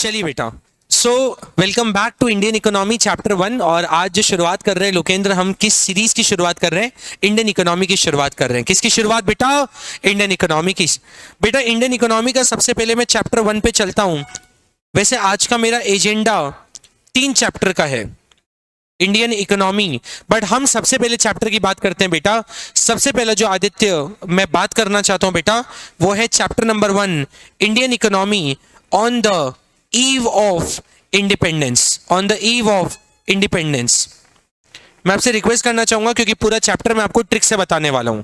चलिए बेटा, so welcome back to Indian economy chapter 1। और आज जो शुरुआत कर रहे हैं लोकेंद्र, हम किस सीरीज की शुरुआत कर रहे हैं? इंडियन इकोनॉमी की शुरुआत कर रहे हैं। किसकी शुरुआत बेटा? इंडियन इकोनॉमी की। बेटा इंडियन इकोनॉमी का सबसे पहले मैं चैप्टर 1 पे चलता हूं। वैसे आज का मेरा एजेंडा 3 चैप्टर का है, इंडियन इकोनॉमी, बट हम सबसे पहले चैप्टर की बात करते हैं बेटा। सबसे पहला जो आदित्य मैं बात करना चाहता हूं बेटा, वो है chapter number 1, Indian economy on the eve of independence. On the eve of independence मैं आपसे रिक्वेस्ट करना चाहूंगा, क्योंकि पूरा चैप्टर मैं आपको ट्रिक से बताने वाला हूं।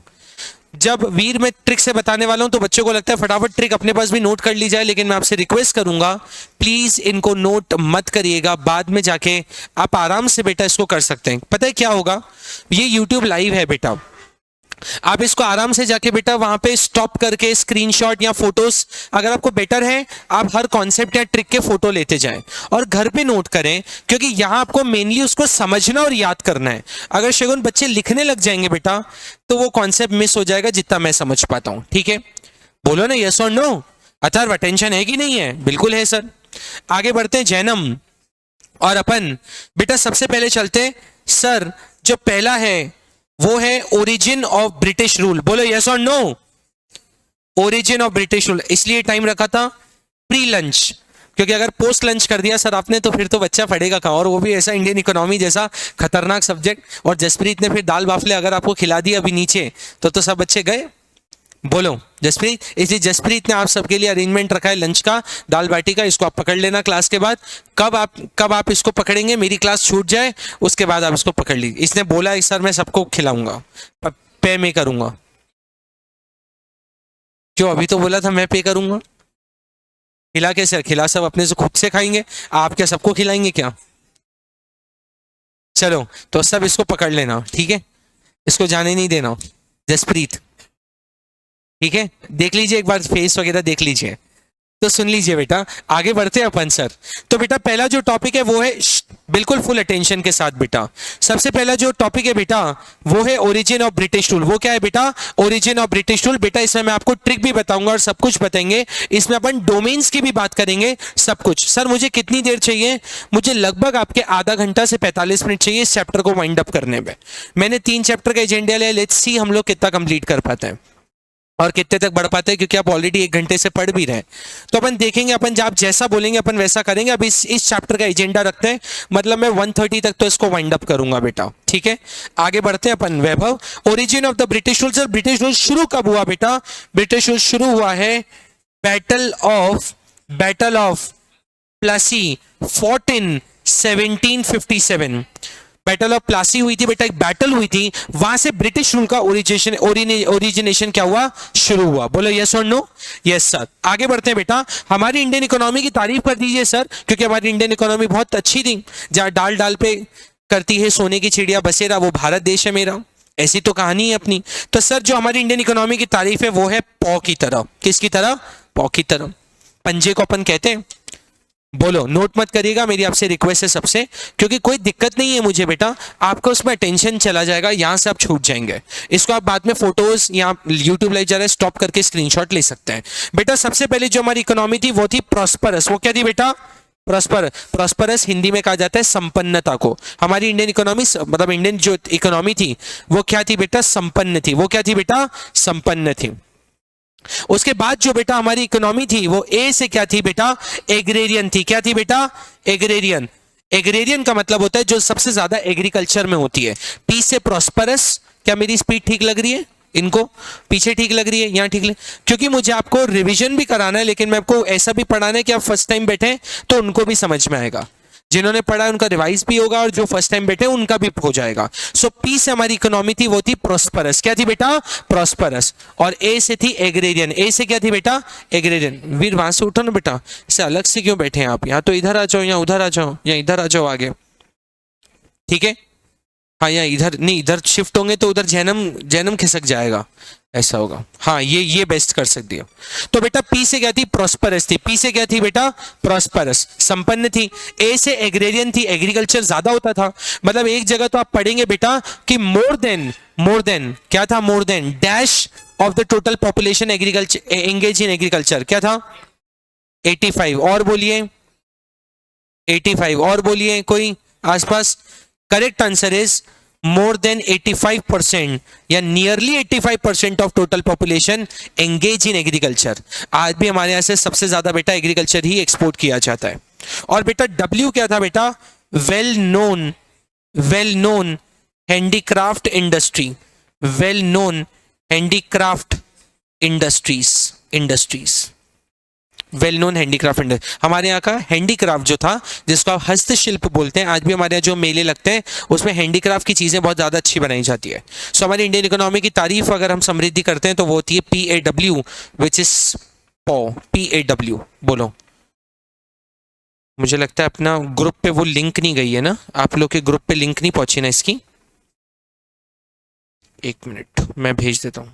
जब वीर में ट्रिक से बताने वाला हूं तो बच्चों को लगता है फटाफट ट्रिक अपने पास भी नोट कर ली जाए, लेकिन मैं आपसे रिक्वेस्ट करूंगा प्लीज इनको नोट मत करिएगा, बाद में जाके आप आराम से बेटा इसको कर सकते हैं। पता है क्या होगा, ये यूट्यूब लाइव है बेटा, आप इसको आराम से जाके बेटा वहां पे स्टॉप करके स्क्रीनशॉट या फोटोज, अगर आपको बेटर है आप हर कॉन्सेप्ट या ट्रिक के फोटो लेते जाएं और घर पे नोट करें, क्योंकि यहां आपको मेनली उसको समझना और याद करना है। अगर शगुन बच्चे लिखने लग जाएंगे बेटा तो वो कॉन्सेप्ट मिस हो जाएगा जितना मैं समझ पाता हूं। ठीक है, बोलो ना यस और नो। अथर्व अटेंशन है कि नहीं है? बिल्कुल है सर। आगे बढ़ते हैं जैनम और अपन। बेटा सबसे पहले चलते हैं सर, जो पहला है वो है ओरिजिन ऑफ ब्रिटिश रूल। बोलो यस और no. Origin of British rule इसलिए टाइम रखा था प्री लंच, क्योंकि अगर पोस्ट लंच कर दिया सर आपने तो फिर तो बच्चा पढ़ेगा कहाँ, और वो भी ऐसा इंडियन इकोनॉमी जैसा खतरनाक सब्जेक्ट। और जसप्रीत ने फिर दाल बाफले अगर आपको खिला दिया अभी नीचे तो सब बच्चे गए। बोलो जसप्रीत। इसलिए जसप्रीत ने आप सबके लिए अरेंजमेंट रखा है लंच का, दाल बाटी का। इसको आप पकड़ लेना क्लास के बाद। कब आप इसको पकड़ेंगे, मेरी क्लास छूट जाए उसके बाद आप इसको पकड़ लीजिए। इसने बोला है सर मैं सबको खिलाऊंगा, पे मैं करूंगा। क्यों, अभी तो बोला था मैं पे करूंगा। खिला के सर, खिला सब अपने से खुद से खाएंगे, आप क्या सबको खिलाएंगे क्या? चलो तो सब इसको पकड़ लेना, ठीक है, इसको जाने नहीं देना। जसप्रीत ठीक है, देख लीजिए एक बार फेस वगैरह देख लीजिए। तो सुन लीजिए बेटा, आगे बढ़ते हैं अपन सर। तो बेटा पहला जो टॉपिक है वो है, बिल्कुल फुल अटेंशन के साथ बेटा, सबसे पहला जो टॉपिक है बेटा वो है ओरिजिन ऑफ ब्रिटिश रूल। वो क्या है बेटा? Origin of British rule. बेटा इसमें मैं आपको ट्रिक भी बताऊंगा और सब कुछ बताएंगे। इसमें अपन डोमेन्स की भी बात करेंगे, सब कुछ। सर मुझे कितनी देर चाहिए? मुझे लगभग आपके आधा घंटा से 45 मिनट चाहिए इस चैप्टर को वाइंड अप करने में। मैंने 3 चैप्टर का एजेंडा लिया, लेट्स सी हम लोग कितना कंप्लीट कर पाते हैं और कितने तक बढ़ पाते हैं, क्योंकि आप ऑलरेडी 1 घंटे से पढ़ भी रहे हैं। तो अपन देखेंगे, अपन आप जैसा बोलेंगे अपन वैसा करेंगे। अब इस चैप्टर का एजेंडा रखते हैं, मतलब मैं 1:30 तक तो इसको वाइंड अप करूंगा बेटा, ठीक है। आगे बढ़ते हैं अपन। Vaibhav, origin of the British rule. Sir British rule शुरू कब हुआ बेटा? ब्रिटिश रूल शुरू हुआ है battle of Plassey, fought in 1757। Battle of Plassey हुई थी बेटा, एक बैटल हुई थी, वहां से ब्रिटिश रूल का ओरिजिनेशन क्या हुआ? शुरू हुआ। बोलो यस और नो। Yes sir. आगे बढ़ते हैं बेटा, हमारी इंडियन इकोनॉमी की तारीफ कर दीजिए सर, क्योंकि हमारी इंडियन इकोनॉमी बहुत अच्छी थी। जहां डाल डाल पे करती है सोने की चिड़िया बसेरा, वो भारत देश है मेरा, ऐसी तो कहानी है अपनी। तो सर जो हमारी इंडियन इकोनॉमी की तारीफ है वो है पौ की तरह। किसकी तरह? पौ की तरह। पंजे को अपन कहते हैं। बोलो, नोट मत करिएगा, मेरी आपसे रिक्वेस्ट है सबसे, क्योंकि कोई दिक्कत नहीं है मुझे बेटा, आपका उसमें अटेंशन चला जाएगा, यहां से आप छूट जाएंगे। इसको आप बाद में फोटोज या यूट्यूब लाइव जा रहा है स्टॉप करके स्क्रीनशॉट ले सकते हैं। बेटा सबसे पहले जो हमारी इकोनॉमी थी वो थी प्रॉस्परस। वो क्या थी बेटा? प्रॉस्परस हिंदी में कहा जाता है संपन्नता को। हमारी इंडियन इकोनॉमी, मतलब इंडियन जो इकोनॉमी थी वो क्या थी बेटा? संपन्न थी। वो क्या थी बेटा? संपन्न थी। उसके बाद जो बेटा हमारी इकोनॉमी थी वो ए से क्या थी बेटा? एग्रेरियन थी। क्या थी बेटा? एग्रेरियन। एग्रेरियन का मतलब होता है जो सबसे ज्यादा एग्रीकल्चर में होती है। पी से प्रॉस्परस। क्या मेरी स्पीड ठीक लग रही है? इनको पीछे ठीक लग रही है, यहाँ ठीक लग, क्योंकि मुझे आपको रिवीजन भी कराना है, लेकिन मैं आपको ऐसा भी पढ़ाना है कि आप फर्स्ट टाइम बैठे तो उनको भी समझ में आएगा। जिन्होंने पढ़ा है उनका रिवाइज भी होगा और जो फर्स्ट टाइम बैठे उनका भी हो जाएगा। सो पी से हमारी इकोनॉमी थी वो थी प्रॉस्परस। क्या थी बेटा? प्रॉस्परस। और ए से थी एग्रेरियन। ए से क्या थी बेटा? एग्रेरियन। वीर वहां से उठो ना बेटा, इसे अलग से क्यों बैठे हैं आप? यहाँ तो इधर आ जाओ, या उधर आ जाओ, या इधर आ जाओ आगे, ठीक है। हाँ, या इधर नहीं, इधर शिफ्ट होंगे तो उधर जैनम खिसक जाएगा, ऐसा होगा। हाँ ये बेस्ट कर सकती है। तो बेटा पी से क्या थी? प्रॉस्परस थी। पी से क्या थी बेटा? प्रॉस्परस, संपन्न थी। ए से एग्रेरियन थी, एग्रीकल्चर ज्यादा होता था। मतलब एक जगह तो आप पढ़ेंगे बेटा कि मोर देन क्या था? More than dash of the total population agriculture engage in agriculture. क्या था? 85। और बोलिए 85। और बोलिए कोई आसपास। Correct answer is more than 85% या nearly 85% of total population engage in agriculture. आज भी हमारे यहां से सबसे ज्यादा बेटा एग्रीकल्चर ही एक्सपोर्ट किया जाता है। और बेटा डब्ल्यू क्या था बेटा? Well known handicraft industry, well known handicraft industries, well known handicraft industry. हमारे यहाँ का हैंडीक्राफ्ट जो था, जिसको आप हस्तशिल्प बोलते हैं, आज भी हमारे यहाँ जो मेले लगते हैं उसमें हैंडीक्राफ्ट की चीजें बहुत ज्यादा अच्छी बनाई जाती है। सो हमारी इंडियन इकोनॉमी की तारीफ अगर हम समृद्धि करते हैं तो वो होती है PAW, विच इज PAW। बोलो। मुझे लगता है अपना ग्रुप पे वो लिंक नहीं गई है ना, आप लोग के ग्रुप पे लिंक नहीं पहुंची ना इसकी। एक मिनट मैं भेज देता हूं।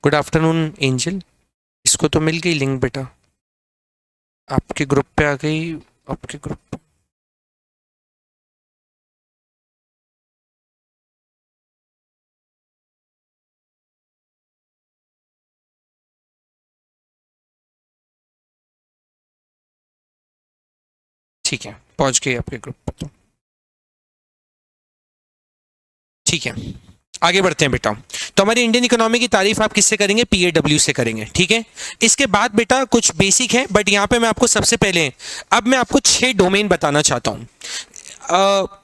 गुड आफ्टरनून एंजल, इसको तो मिल गई लिंक बेटा, आपके ग्रुप पे आ गई, आपके ग्रुप पे। ठीक है, पहुंच गई आपके ग्रुप पर तो ठीक है। आगे बढ़ते हैं बेटा। तो हमारी इंडियन इकोनॉमी की तारीफ आप किससे करेंगे? PAW से करेंगे, ठीक है। इसके बाद बेटा कुछ बेसिक है, बट यहां पे मैं आपको सबसे पहले, अब मैं आपको 6 डोमेन बताना चाहता हूं।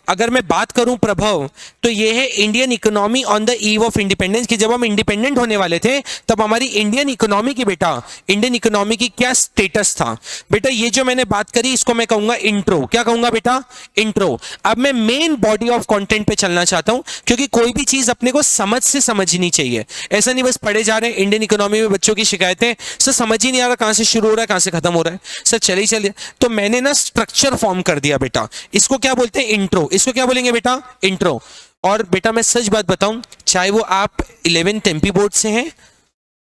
अगर मैं बात करूं प्रभाव, तो ये है Indian economy on the eve of independence, कि जब हम इंडिपेंडेंट होने वाले थे तब हमारी इंडियन इकोनॉमी की बेटा, इंडियन इकोनॉमी की क्या स्टेटस था बेटा। ये जो मैंने बात करी इसको मैं कहूंगा इंट्रो। क्या कहूंगा बेटा? इंट्रो। अब मैं मेन बॉडी ऑफ कंटेंट पे चलना चाहता हूं, क्योंकि कोई भी चीज अपने को समझ से समझनी चाहिए। ऐसा नहीं बस पढ़े जा रहे हैं। इंडियन इकोनॉमी में बच्चों की शिकायतें, सर समझ ही नहीं आ रहा कहां से शुरू हो रहा है कहां से खत्म हो रहा है, सर चले ही चलिए। तो मैंने ना स्ट्रक्चर फॉर्म कर दिया बेटा, इसको क्या बोलते हैं? इंट्रो। इसको क्या बोलेंगे बेटा? इंट्रो। और बेटा मैं सच बात बताऊं, चाहे वो आप 11th MP बोर्ड से हैं,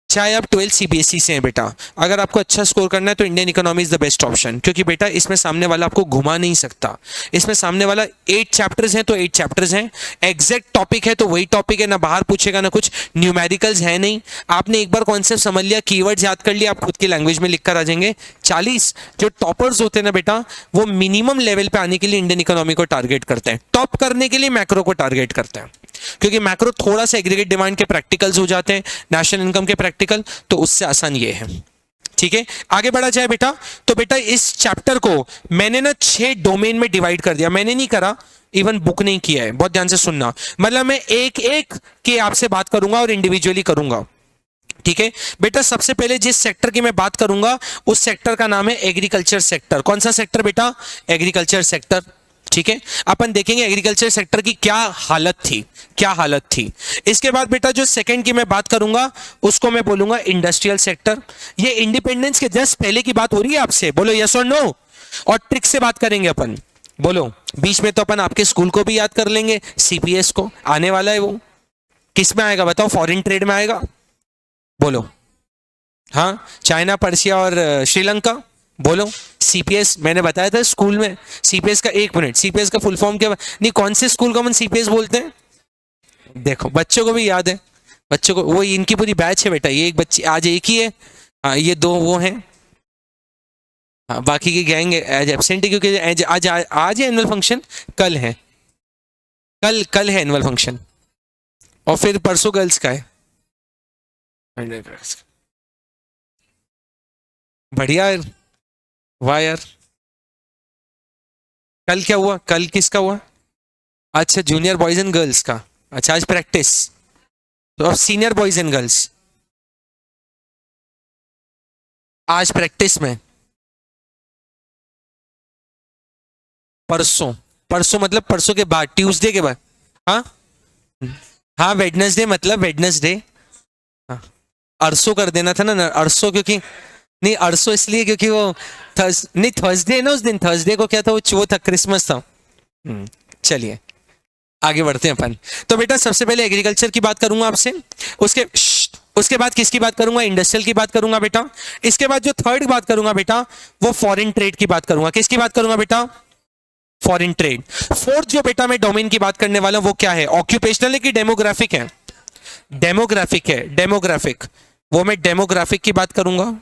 चाहे आप 12th CBSE से हैं बेटा, अगर आपको अच्छा स्कोर करना है तो Indian economy is the best option. क्योंकि बेटा इसमें सामने वाला आपको घुमा नहीं सकता। इसमें सामने वाला 8 चैप्टर्स हैं तो 8 चैप्टर्स हैं, एग्जैक्ट टॉपिक है तो वही टॉपिक है, ना बाहर पूछेगा ना कुछ, न्यूमेरिकल्स है नहीं। आपने एक बार कॉन्सेप्ट समझ लिया, कीवर्ड्स याद कर लिया, आप खुद की लैंग्वेज में लिख कर आ जाएंगे। 40 जो टॉपर्स होते हैं ना बेटा, वो मिनिमम लेवल पे आने के लिए इंडियन इकोनॉमी को टारगेट करते हैं, टॉप करने के लिए मैक्रो को टारगेट करते हैं। क्योंकि मैक्रो थोड़ा सा एग्रीगेट डिमांड के प्रैक्टिकल्स हो जाते हैं, नेशनल इनकम के प्रैक्टिकल, तो उससे आसान ये है, ठीक है। आगे बढ़ा जाए बेटा। तो बेटा इस चैप्टर को मैंने ना 6 डोमेन में डिवाइड कर दिया। मैंने नहीं करा, इवन बुक नहीं किया है, बहुत ध्यान से सुनना। मतलब मैं एक एक के आपसे बात करूंगा और इंडिविजुअली करूंगा, ठीक है बेटा। सबसे पहले जिस सेक्टर की मैं बात करूंगा उस सेक्टर का नाम है एग्रीकल्चर सेक्टर। कौन सा सेक्टर बेटा? एग्रीकल्चर सेक्टर, ठीक है। अपन देखेंगे एग्रीकल्चर सेक्टर की क्या हालत थी, क्या हालत थी। इसके बाद बेटा जो सेकंड की मैं बात करूंगा उसको मैं बोलूंगा इंडस्ट्रियल सेक्टर। ये इंडिपेंडेंस के जस्ट पहले की बात हो रही है आपसे, बोलो यस और नो। और ट्रिक से बात करेंगे अपन, बोलो। बीच में तो अपन आपके स्कूल को भी याद कर लेंगे, CPS को आने वाला है, वो किस में आएगा बताओ? फॉरेन ट्रेड में आएगा, बोलो। हाँ, चाइना, पर्सिया और श्रीलंका, बोलो। CPS मैंने बताया था स्कूल में, CPS का, 1 मिनट, CPS का फुल फॉर्म क्या? नहीं, कौन से स्कूल को हम CPS बोलते हैं? देखो बच्चों को भी याद है, बच्चों को, वो इनकी पूरी बैच है बेटा। ये एक बच्ची आज एक ही है, हाँ ये 2 वो हैं, हाँ बाकी की गैंग आज एबसेंट है, क्योंकि आज है एनुअल फंक्शन, कल है, कल है एनुअल फंक्शन, और फिर परसों गर्ल्स का है। बढ़िया यार, वाह यार। कल क्या हुआ? कल किसका हुआ? अच्छा, जूनियर बॉयज एंड गर्ल्स का। अच्छा, आज प्रैक्टिस, तो अब सीनियर बॉयज एंड गर्ल्स आज प्रैक्टिस में। परसों, परसों मतलब परसों के बाद, ट्यूसडे के बाद। हाँ हाँ, वेडनेसडे मतलब वेडनेसडे। हाँ, अरसों कर देना था ना, अरसों, क्योंकि नहीं अरसों इसलिए क्योंकि वो नहीं थर्सडे ना, उस दिन थर्सडे को क्या था, वो था क्रिसमस था। चलिए आगे बढ़ते हैं अपन। तो बेटा सबसे पहले एग्रीकल्चर की बात करूंगा आपसे, उसके उसके बाद किसकी बात करूंगा, इंडस्ट्रियल की बात करूंगा बेटा। इसके बाद जो थर्ड बात करूंगा बेटा वो फॉरेन ट्रेड की बात करूंगा। किसकी बात करूंगा बेटा, फॉरेन ट्रेड। फोर्थ जो बेटा मैं डोमेन की बात करने वाला हूं वो क्या है, ऑक्यूपेशनल है कि डेमोग्राफिक है, डेमोग्राफिक है, डेमोग्राफिक। वो मैं डेमोग्राफिक की बात करूंगा,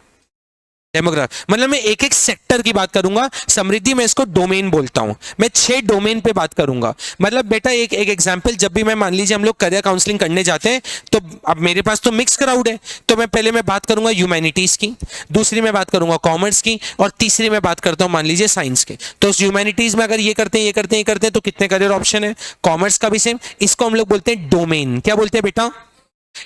डेमोग्राफ मतलब मैं एक एक सेक्टर की बात करूंगा। समृद्धि में इसको डोमेन बोलता हूं, मैं 6 डोमेन पे बात करूंगा। मतलब बेटा एक एक एग्जांपल, जब भी मैं मान लीजिए हम लोग करियर काउंसलिंग करने जाते हैं तो अब मेरे पास तो मिक्स क्राउड है, तो मैं पहले मैं बात करूंगा ह्यूमैनिटीज की, दूसरी मैं बात करूंगा कॉमर्स की, और तीसरी मैं बात करता हूं मान लीजिए साइंस की। तो ह्यूमैनिटीज में अगर ये करते हैं, ये करते हैं, ये करते हैं, तो कितने करियर ऑप्शन है। कॉमर्स का भी सेम, इसको हम लोग बोलते हैं डोमेन। क्या बोलते हैं बेटा,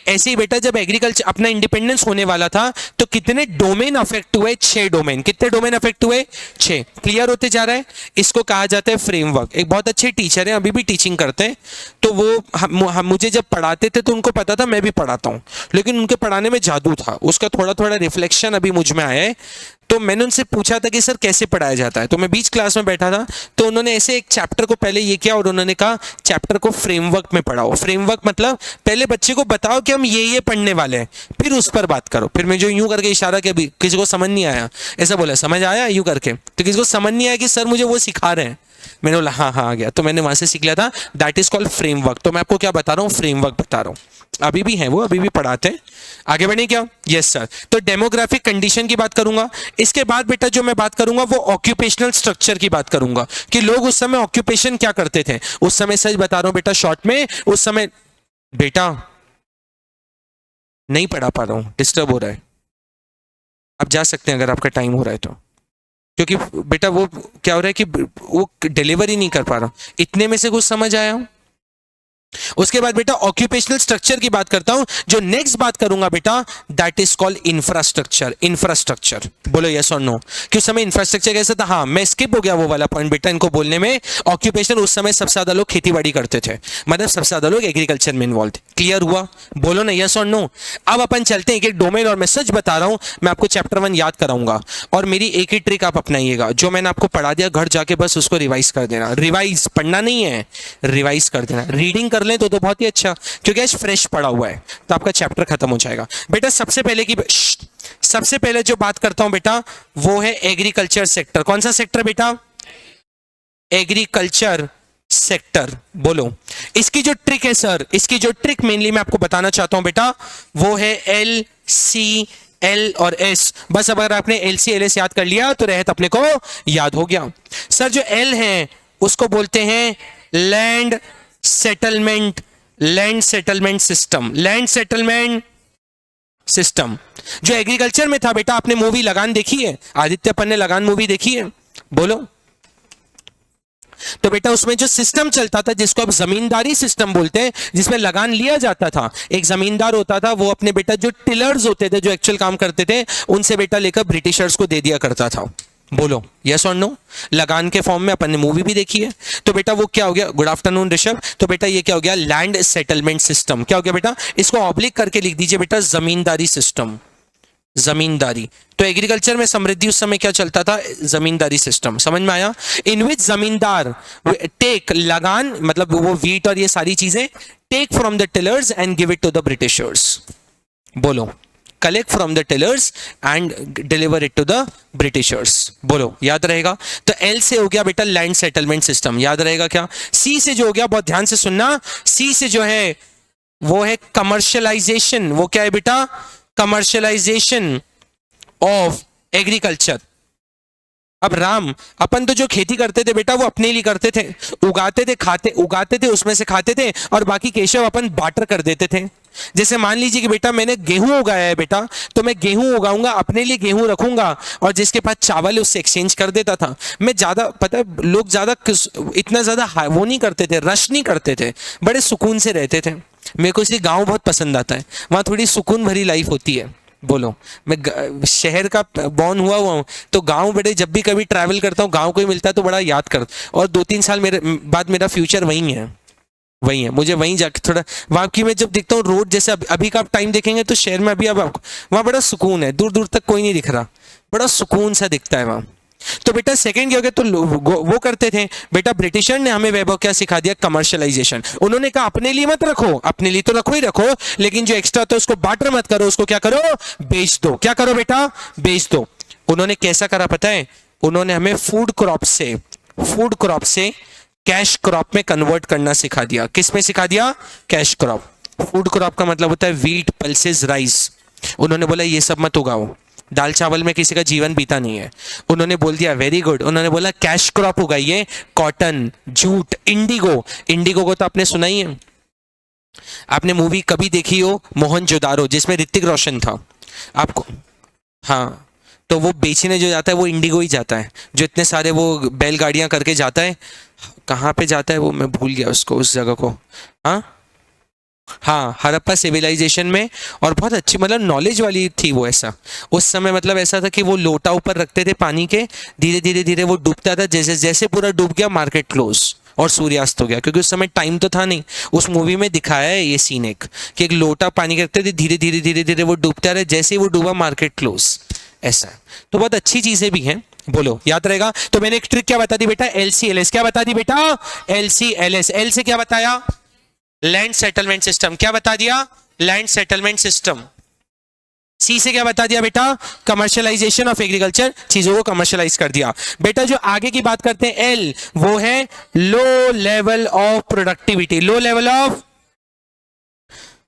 ऐसे ही बेटा जब एग्रीकल्चर अपना इंडिपेंडेंस होने वाला था तो कितने डोमेन अफेक्ट हुए, 6 डोमेन। कितने डोमेन अफेक्ट हुए, 6। क्लियर होते जा रहा है। इसको कहा जाता है फ्रेमवर्क। एक बहुत अच्छे टीचर हैं, अभी भी टीचिंग करते हैं, तो वो मुझे जब पढ़ाते थे तो उनको पता था मैं भी पढ़ाता हूँ, लेकिन उनके पढ़ाने में जादू था, उसका थोड़ा थोड़ा रिफ्लेक्शन अभी मुझ में आया है। तो मैंने उनसे पूछा था कि सर कैसे पढ़ाया जाता है, तो मैं बीच क्लास में बैठा था, तो उन्होंने ऐसे एक चैप्टर को पहले ये किया और उन्होंने कहा चैप्टर को फ्रेमवर्क में पढ़ाओ। फ्रेमवर्क मतलब पहले बच्चे को बताओ कि हम ये पढ़ने वाले हैं, फिर उस पर बात करो। फिर मैं जो यूं करके इशारा किया, अभी किसी को समझ नहीं आया, ऐसा बोला समझ आया यूं करके, तो किसी को समझ नहीं आया कि सर मुझे वो सिखा रहे हैं। मैंने बोला हाँ हाँ आ गया, तो मैंने वहां से सीख लिया था, दैट इज कॉल्ड फ्रेमवर्क। तो मैं आपको क्या बता रहा हूँ, फ्रेमवर्क बता रहा हूँ। अभी भी है वो, अभी भी पढ़ाते हैं। आगे बढ़े क्या, यस सर। तो डेमोग्राफिक कंडीशन की बात करूंगा। इसके बाद बेटा जो मैं बात करूंगा वो ऑक्यूपेशनल स्ट्रक्चर की बात करूंगा, कि लोग उस समय ऑक्यूपेशन क्या करते थे उस समय। सच बता रहा हूं बेटा शॉर्ट में, उस समय बेटा नहीं पढ़ा पा रहा हूं, डिस्टर्ब हो रहा है। आप जा सकते हैं अगर आपका टाइम हो रहा है तो, क्योंकि बेटा वो क्या हो रहा है कि वो डिलीवर ही नहीं कर पा रहा। इतने में से कुछ समझ आया। उसके बाद बेटा ऑक्यूपेशनल स्ट्रक्चर की बात करता हूं। जो नेक्स्ट बात करूंगा बेटा that is called infrastructure. Infrastructure बोलो यस और नो, कि उस समय इंफ्रास्ट्रक्चर कैसा था। हाँ मैं स्किप हो गया वो वाला पॉइंट बेटा इनको बोलने में। ऑक्यूपेशन उस समय सबसे ज्यादा लोग खेतीबाड़ी करते थे, मतलब सबसे ज्यादा लोग एग्रीकल्चर में इन्वॉल्व थे। क्लियर हुआ, बोलो ना यस और नो। अब अपन चलते हैं एक एक डोमेन, और मैं सच बता रहा हूं मैं आपको चैप्टर 1 याद कराऊंगा, और मेरी एक ही ट्रिक आप अपनाइएगा, जो मैंने आपको पढ़ा दिया घर जाके बस उसको रिवाइज कर देना। रिवाइज पढ़ना नहीं है, रिवाइज कर देना। रीडिंग कर लें तो बहुत ही अच्छा, क्योंकि आज फ्रेश पढ़ा हुआ है तो आपका चैप्टर खत्म हो जाएगा। बेटा सबसे पहले जो बात करता हूं बेटा वो है एग्रीकल्चर सेक्टर। कौन सा सेक्टर बेटा, एग्रीकल्चर सेक्टर। बोलो इसकी जो ट्रिक है सर, इसकी जो ट्रिक मेनली मैं आपको बताना चाहता हूं बेटा वो है LCL और S। बस अगर आपने LCLS याद कर लिया तो रहत अपने को याद हो गया। सर जो L है उसको बोलते हैं land settlement, land settlement system, land settlement system. जो एग्रीकल्चर में था बेटा, आपने मूवी लगान देखी है, आदित्य अपन ने लगान मूवी देखी है, बोलो। तो बेटा उसमें जो सिस्टम चलता था जिसको अब जमींदारी सिस्टम बोलते हैं, जिसमें लगान लिया जाता था, एक जमींदार होता था वो अपने बेटा जो टिलर्स होते थे जो एक्चुअल काम करते थे उनसे बेटा लेकर ब्रिटिशर्स को दे दिया करता था। बोलो यस और नो। लगान के फॉर्म में अपन ने मूवी भी देखी है। तो बेटा वो क्या हो गया, गुड आफ्टरनून ऋषभ। तो बेटा ये क्या हो गया, लैंड सेटलमेंट सिस्टम। क्या हो गया बेटा, इसको ऑब्लिक करके लिख दीजिए बेटा जमींदारी सिस्टम, जमींदारी। तो एग्रीकल्चर में समृद्धि उस समय क्या चलता था, जमींदारी सिस्टम। समझ में आया। इन विच जमींदार टेक लगान, मतलब वो वीट और ये सारी चीजें take from the tillers and give it to the Britishers. बोलो collect from the tillers and deliver it to the Britishers. बोलो याद रहेगा। तो एल से हो गया बेटा लैंड सेटलमेंट सिस्टम, याद रहेगा क्या। सी से जो हो गया, बहुत ध्यान से सुनना, सी से जो है वो है कमर्शियलाइजेशन। वो क्या है बेटा, कमर्शियलाइजेशन ऑफ एग्रीकल्चर। अब राम अपन तो जो खेती करते थे बेटा वो अपने लिए करते थे, उगाते थे खाते, उगाते थे उसमें से खाते थे, और बाकी केशव अपन बार्टर कर देते थे। जैसे मान लीजिए कि बेटा मैंने गेहूं उगाया है बेटा, तो मैं गेहूं उगाऊंगा, अपने लिए गेहूं रखूंगा, और जिसके पास चावल है उससे एक्सचेंज कर देता था मैं। ज्यादा पता है लोग ज्यादा इतना ज्यादा वो नहीं करते थे, रश नहीं करते थे, बड़े सुकून से रहते थे। मेरे को इसलिए गाँव बहुत पसंद आता है, वहां थोड़ी सुकून भरी लाइफ होती है। बोलो मैं शहर का बॉर्न हुआ हूँ, तो गांव बड़े जब भी कभी ट्रैवल करता हूँ गांव को ही मिलता है तो बड़ा याद कर, और 2-3 साल मेरे बाद मेरा फ्यूचर वहीं है, वही है। मुझे वहीं जाके थोड़ा वहाँ की मैं जब देखता हूँ रोड, जैसे अभी का आप टाइम देखेंगे तो शहर में अभी अब वहाँ बड़ा सुकून है, दूर दूर तक कोई नहीं दिख रहा, बड़ा सुकून सा दिखता है वहाँ। तो बेटा सेकंड क्या हो गया, तो वो करते थे बेटा। ब्रिटिशर ने हमें वैभव क्या सिखा दिया, कमर्शियलाइजेशन। उन्होंने कहा अपने लिए मत रखो, अपने लिए तो रखो ही रखो, लेकिन जो एक्स्ट्रा होता है उसको बार्टर मत करो, उसको क्या करो, बेच दो। क्या करो बेटा, बेच दो। उन्होंने कैसा करा पता है, उन्होंने हमें फूड क्रॉप से कैश क्रॉप में कन्वर्ट करना सिखा दिया। किस में सिखा दिया, कैश क्रॉप। फूड क्रॉप का मतलब होता है व्हीट, पल्सेस, राइस। उन्होंने बोला ये सब मत उगाओ, दाल चावल में किसी का जीवन बीता नहीं है। उन्होंने बोल दिया वेरी गुड, उन्होंने बोला कैश क्रॉप उगाइए, कॉटन, जूट, इंडिगो। इंडिगो को तो आपने सुना ही है, आपने मूवी कभी देखी हो मोहनजोदारो, जिसमें ऋतिक रोशन था आपको, हाँ। तो वो बेचने जो जाता है वो इंडिगो ही जाता है, जो इतने सारे वो बैलगाड़ियां करके जाता है। कहाँ पे जाता है वो, मैं भूल गया उसको, उस जगह को। हाँ हाँ, हड़प्पा सिविलाइजेशन में। और बहुत अच्छी मतलब नॉलेज वाली थी वो। ऐसा उस समय मतलब ऐसा था कि वो लोटा ऊपर रखते थे पानी के, धीरे धीरे धीरे वो डूबता था, जैसे जैसे पूरा डूब गया मार्केट क्लोज और सूर्यास्त हो गया, क्योंकि उस समय टाइम तो था नहीं। उस मूवी में दिखाया है ये सीन एक, कि एक लोटा पानी के रखते थे, धीरे धीरे धीरे धीरे वो डूबता रहे, जैसे ही वो डूबा मार्केट क्लोज। ऐसा तो बहुत अच्छी चीजें भी हैं, बोलो याद रहेगा। तो मैंने एक ट्रिक क्या बता दी बेटा, LCLS। क्या बता दी बेटा, LCLS। एल से क्या बताया, लैंड सेटलमेंट सिस्टम। क्या बता दिया, लैंड सेटलमेंट सिस्टम। सी से क्या बता दिया बेटा, कमर्शियलाइजेशन ऑफ एग्रीकल्चर, चीजों को कमर्शियलाइज कर दिया। बेटा जो आगे की बात करते हैं एल, वो है लो level of productivity. Low level of,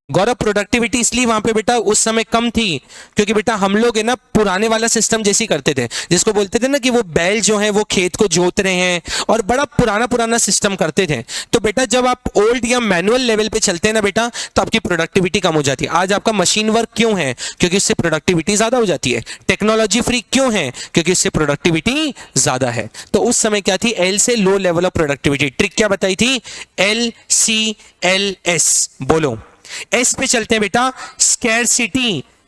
Gaurav productivity इसलिए वहां पे बेटा उस समय कम थी क्योंकि बेटा हम लोग है ना पुराने वाला सिस्टम जैसे करते थे, जिसको बोलते थे ना कि वो बैल जो है वो खेत को जोत रहे हैं, और बड़ा पुराना पुराना सिस्टम करते थे। तो बेटा जब आप ओल्ड या मैनुअल लेवल पे चलते हैं ना बेटा, तो आपकी प्रोडक्टिविटी कम हो जाती है। आज आपका मशीन वर्क क्यों है, क्योंकि इससे प्रोडक्टिविटी ज्यादा हो जाती है। टेक्नोलॉजी फ्री क्यों है, क्योंकि इससे प्रोडक्टिविटी ज्यादा है। तो उस समय क्या थी, एल से low level of productivity. Trick क्या बताई थी, LCLS। बोलो एस पे चलते हैं बेटा,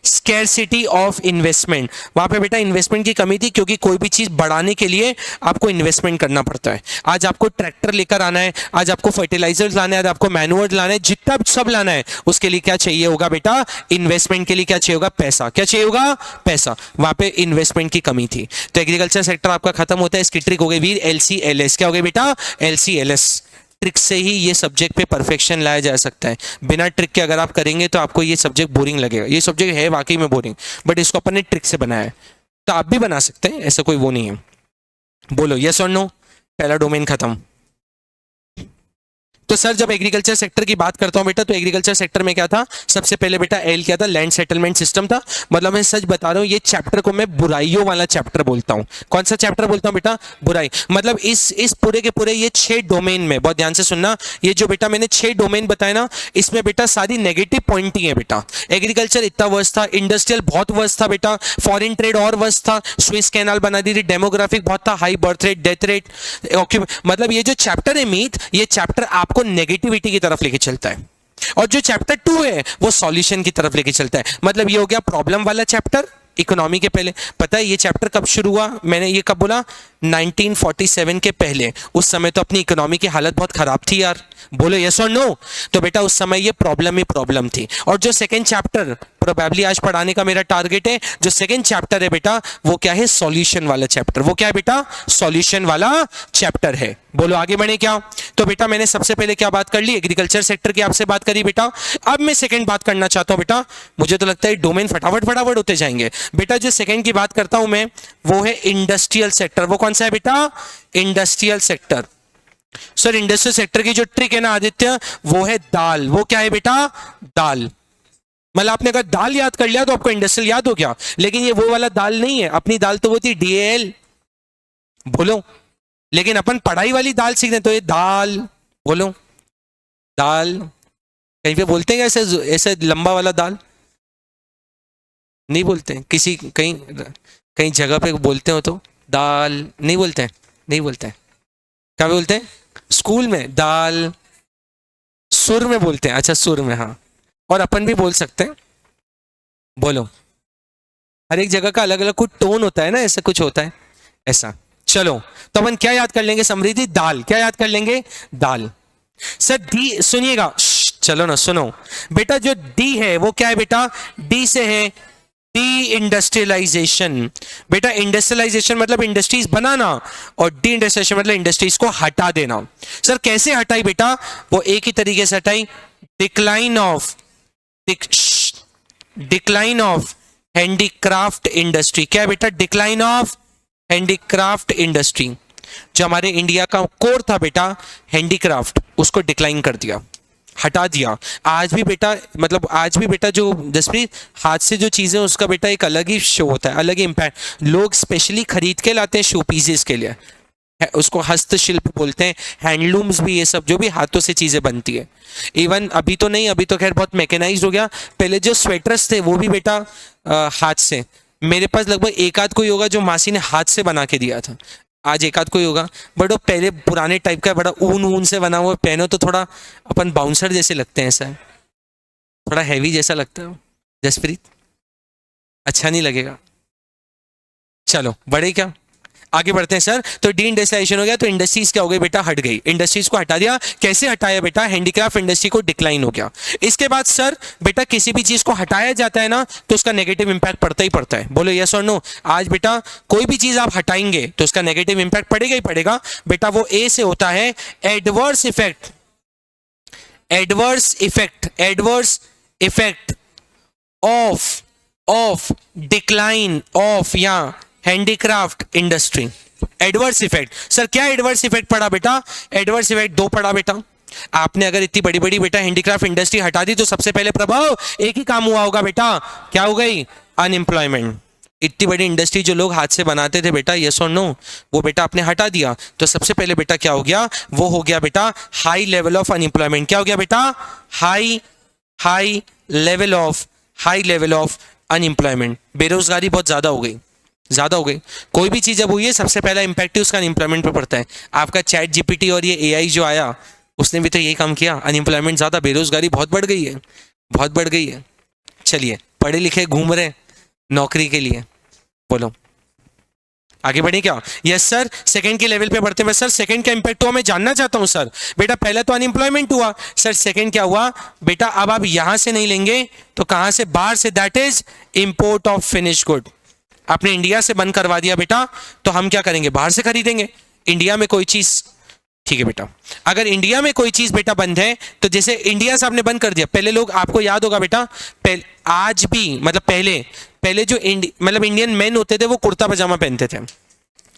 स्कैरसिटी ऑफ इन्वेस्टमेंट। वहां पे बेटा इन्वेस्टमेंट की कमी थी, क्योंकि कोई भी चीज बढ़ाने के लिए आपको इन्वेस्टमेंट करना पड़ता है। आज आपको ट्रैक्टर लेकर आना है, आज आपको फर्टिलाइजर्स लाना है, आज आपको मैन्योर लाना है, जितना सब लाना है उसके लिए क्या चाहिए होगा बेटा, इन्वेस्टमेंट के लिए क्या चाहिए होगा, पैसा। क्या चाहिए होगा, पैसा। वहां पे इन्वेस्टमेंट की कमी थी। तो एग्रीकल्चर सेक्टर आपका खत्म होता है। इसकी ट्रिक हो गई वीर LCLS। क्या हो गई बेटा, LCLS। ट्रिक से ही ये सब्जेक्ट पे परफेक्शन लाया जा सकता है। बिना ट्रिक के अगर आप करेंगे तो आपको ये सब्जेक्ट बोरिंग लगेगा। ये सब्जेक्ट है वाकई में बोरिंग, बट इसको अपन ने ट्रिक से बनाया है, तो आप भी बना सकते हैं, ऐसा कोई वो नहीं है। बोलो यस और नो, पहला डोमेन खत्म। तो सर जब एग्रीकल्चर सेक्टर की बात करता हूं बेटा, तो एग्रीकल्चर सेक्टर में क्या था, सबसे पहले बेटा एल क्या था, लैंड सेटलमेंट सिस्टम था। मतलब मैं सच बता रहा हूं, ये चैप्टर को मैं बुराइयों वाला चैप्टर बोलता हूं। कौन सा चैप्टर बोलता हूं बेटा, बुराई। मतलब इस पूरे के पूरे ये 6 डोमेन में, बहुत ध्यान से सुनना, ये जो बेटा मैंने 6 डोमेन बताए ना, इसमें बेटा सारी नेगेटिव पॉइंट ही है बेटा। एग्रीकल्चर इतना वर्स्ट था, इंडस्ट्रियल बहुत वर्स्ट था बेटा, फॉरेन ट्रेड और वर्स्ट था, स्विस कैनाल बना दी थी, डेमोग्राफिक बहुत था, high birth rate, death rate. मतलब ये जो चैप्टर है मीत, ये चैप्टर आपको नेगेटिविटी की तरफ लेके चलता है, और जो चैप्टर 2 है वो सॉल्यूशन की तरफ लेके चलता है। मतलब ये हो गया प्रॉब्लम वाला चैप्टर इकोनॉमी के पहले। पता है ये चैप्टर कब शुरू हुआ, मैंने ये कब बोला, 1947 के पहले। उस समय तो अपनी इकोनॉमी की हालत बहुत खराब थी यार, बोलो यस और नो। तो बेटा उस समय ये प्रॉब्लम ही प्रॉब्लम थी। और जो सेकंड चैप्टर प्रोबेबली आज पढ़ाने का मेरा टारगेट है, जो सेकंड चैप्टर है बेटा, वो क्या है, सॉल्यूशन वाला चैप्टर। वो क्या है बेटा, सॉल्यूशन वाला चैप्टर है। बोलो आगे बढ़े क्या। तो बेटा मैंने सबसे पहले क्या बात कर ली, एग्रीकल्चर सेक्टर की आपसे बात करी बेटा। अब मैं सेकंड बात करना चाहता हूं बेटा, मुझे तो लगता है डोमेन फटाफट फटाफट होते जाएंगे बेटा। जो सेकंड की बात करता हूं मैं, वो है इंडस्ट्रियल सेक्टर। वो कौन सा है बेटा, industrial sector. Sir industrial sector की जो ट्रिक है ना आदित्य, वो है दाल। वो क्या है बेटा, दाल। मतलब आपने अगर दाल याद कर लिया तो आपको इंडस्ट्रियल याद हो गया, लेकिन ये वो वाला दाल नहीं है। अपनी दाल तो वो थी DAL, बोलो। लेकिन अपन पढ़ाई वाली दाल सीखते हैं, तो ये दाल, बोलो दाल। कहीं पे बोलते हैं ऐसे ऐसे लंबा वाला दाल, नहीं बोलते हैं। किसी कहीं कहीं जगह पे बोलते हो तो दाल नहीं बोलते हैं, नहीं बोलते हैं। क्या बोलते हैं, स्कूल में दाल, सुर में बोलते हैं। अच्छा सुर में, हाँ। और अपन भी बोल सकते हैं, बोलो। हर एक जगह का अलग अलग कुछ टोन होता है ना, ऐसा कुछ होता है ऐसा। चलो तो अपन क्या याद कर लेंगे समृद्धि, दाल। क्या याद कर लेंगे, दाल। सर डी, सुनिएगा, चलो ना सुनो बेटा, जो डी है वो क्या है बेटा, डी से है डी इंडस्ट्रियलाइजेशन। बेटा इंडस्ट्रियलाइजेशन मतलब इंडस्ट्रीज बनाना, और डी इंडस्ट्रियलाइजेशन मतलब इंडस्ट्रीज को हटा देना। सर कैसे हटाई बेटा? वो एक ही तरीके से हटाई, decline of decline of handicraft industry. क्या बेटा? Decline of handicraft industry. जो हमारे इंडिया का कोर था बेटा हैंडीक्राफ्ट, उसको डिक्लाइन कर दिया, हटा दिया। आज भी बेटा मतलब आज भी बेटा जो जसप्रीत हाथ से जो चीजें उसका बेटा एक अलग ही शो होता है, अलग ही इम्पैक्ट। लोग स्पेशली खरीद के लाते हैं शो पीसेस के लिए, उसको हस्तशिल्प बोलते हैं, हैंडलूम्स भी, ये सब जो भी हाथों से चीजें बनती है। इवन अभी तो नहीं, अभी तो खैर बहुत मैकेनाइज्ड हो गया। पहले जो स्वेटर्स थे वो भी बेटा हाथ से। मेरे पास लगभग एक आध कोई होगा जो मासी ने हाथ से बना के दिया था, आज एक आध कोई होगा, बट वो पहले पुराने टाइप का बड़ा ऊन ऊन से बना हुआ पहनो तो थोड़ा अपन बाउंसर जैसे लगते हैं, ऐसा है, थोड़ा हैवी जैसा लगता है जसप्रीत, अच्छा नहीं लगेगा। चलो बढ़े क्या, आगे बढ़ते हैं सर। तो डी इंडस्ट्रियलाइजेशन हो गया, तो इंडस्ट्रीज क्या हो गई बेटा? हट गई, इंडस्ट्रीज को हटा दिया। कैसे हटाया बेटा? हैंडीक्राफ्ट इंडस्ट्री को डिक्लाइन हो गया। इसके बाद सर बेटा किसी भी चीज को हटाया जाता है ना तो उसका नेगेटिव इंपैक्ट पड़ता ही पड़ता है। बोलो यस और नो। आज बेटा कोई भी चीज आप हटाएंगे तो उसका नेगेटिव इंपैक्ट पड़ेगा ही पड़ेगा बेटा। वो ए से होता है adverse effect, adverse effect, adverse effect of decline of या handicraft industry. Adverse effect, sir क्या एडवर्स इफेक्ट पड़ा बेटा? एडवर्स इफेक्ट दो पड़ा बेटा। आपने अगर इतनी बड़ी बड़ी बेटा हैंडीक्राफ्ट इंडस्ट्री हटा दी तो सबसे पहले प्रभाव एक ही काम हुआ होगा बेटा, क्या हो गई? अनएम्प्लॉयमेंट। इतनी बड़ी इंडस्ट्री जो लोग हाथ से बनाते थे बेटा, यस और नो, वो बेटा आपने हटा दिया तो सबसे पहले बेटा क्या हो गया? वो हो गया बेटा हाई लेवल ऑफ अनएम्प्लॉयमेंट। क्या हो गया बेटा? High level of unemployment. बेरोजगारी बहुत ज्यादा हो गई, ज्यादा हो गई। कोई भी चीज जब हुई है सबसे पहला इंपैक्ट ही उसका अनएम्प्लॉयमेंट पे पड़ता है। आपका चैट जीपीटी और ये एआई जो आया उसने भी तो यही काम किया, अनएम्प्लॉयमेंट ज्यादा, बेरोजगारी बहुत बढ़ गई है, बहुत बढ़ गई है। चलिए पढ़े लिखे घूम रहे नौकरी के लिए, बोलो आगे बढ़े क्या? यस सर, सेकंड के लेवल पे बढ़ते हैं सर। सेकंड का इंपैक्ट हुआ मैं जानना चाहता हूं सर। बेटा पहला तो अनएम्प्लॉयमेंट हुआ सर, सेकंड क्या हुआ बेटा? अब आप यहां से नहीं लेंगे तो कहां से? बाहर से, that is import of finish good. आपने इंडिया से बंद करवा दिया बेटा, तो हम क्या करेंगे? बाहर से खरीदेंगे। इंडिया में कोई चीज, ठीक है बेटा, अगर इंडिया में कोई चीज बेटा बंद है तो जैसे इंडिया से आपने बंद कर दिया, पहले लोग, आपको याद होगा बेटा, आज भी मतलब पहले पहले जो मतलब इंडियन मेन होते थे वो कुर्ता पजामा पहनते थे,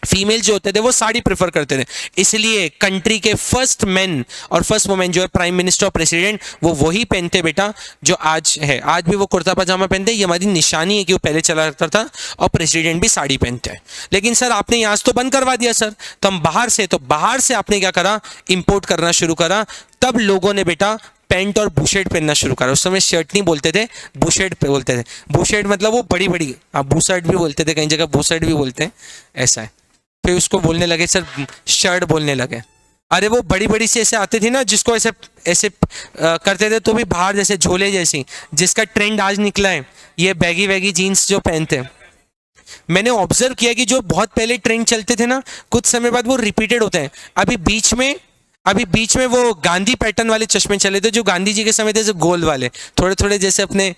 फीमेल जो होते थे वो साड़ी प्रेफर करते थे। इसलिए कंट्री के फर्स्ट मेन और फर्स्ट वुमेन जो है प्राइम मिनिस्टर और प्रेसिडेंट, वो वही पहनते बेटा जो आज है। आज भी वो कुर्ता पजामा पहनते हैं, ये हमारी निशानी है कि वो पहले चला करता था, और प्रेसिडेंट भी साड़ी पहनते हैं। लेकिन सर आपने यहाँ से तो बंद करवा दिया सर, तो हम बाहर से, तो बाहर से आपने क्या करा? इंपोर्ट करना शुरू करा। तब लोगों ने बेटा पैंट और बुशर्ट पहनना शुरू करा। उस समय शर्ट नहीं बोलते थे, बुशर्ट बोलते थे। बुशर्ट मतलब वो बड़ी बड़ी, आप बुशर्ट भी बोलते थे, कई जगह बुशर्ट भी बोलते हैं, ऐसा है। फिर उसको बोलने लगे सर, शर्ट बोलने लगे। अरे वो बड़ी बड़ी से ऐसे आती थी ना, जिसको ऐसे ऐसे करते थे तो भी बाहर जैसे झोले जैसी, जिसका ट्रेंड आज निकला है ये बैगी वैगी जीन्स जो पहनते हैं। मैंने ऑब्जर्व किया कि जो बहुत पहले ट्रेंड चलते थे ना, कुछ समय बाद वो रिपीटेड होते हैं। अभी बीच में वो गांधी पैटर्न वाले चश्मे चले थे, जो गांधी जी के समय थे, जो गोल वाले, थोड़े थोड़े जैसे अपने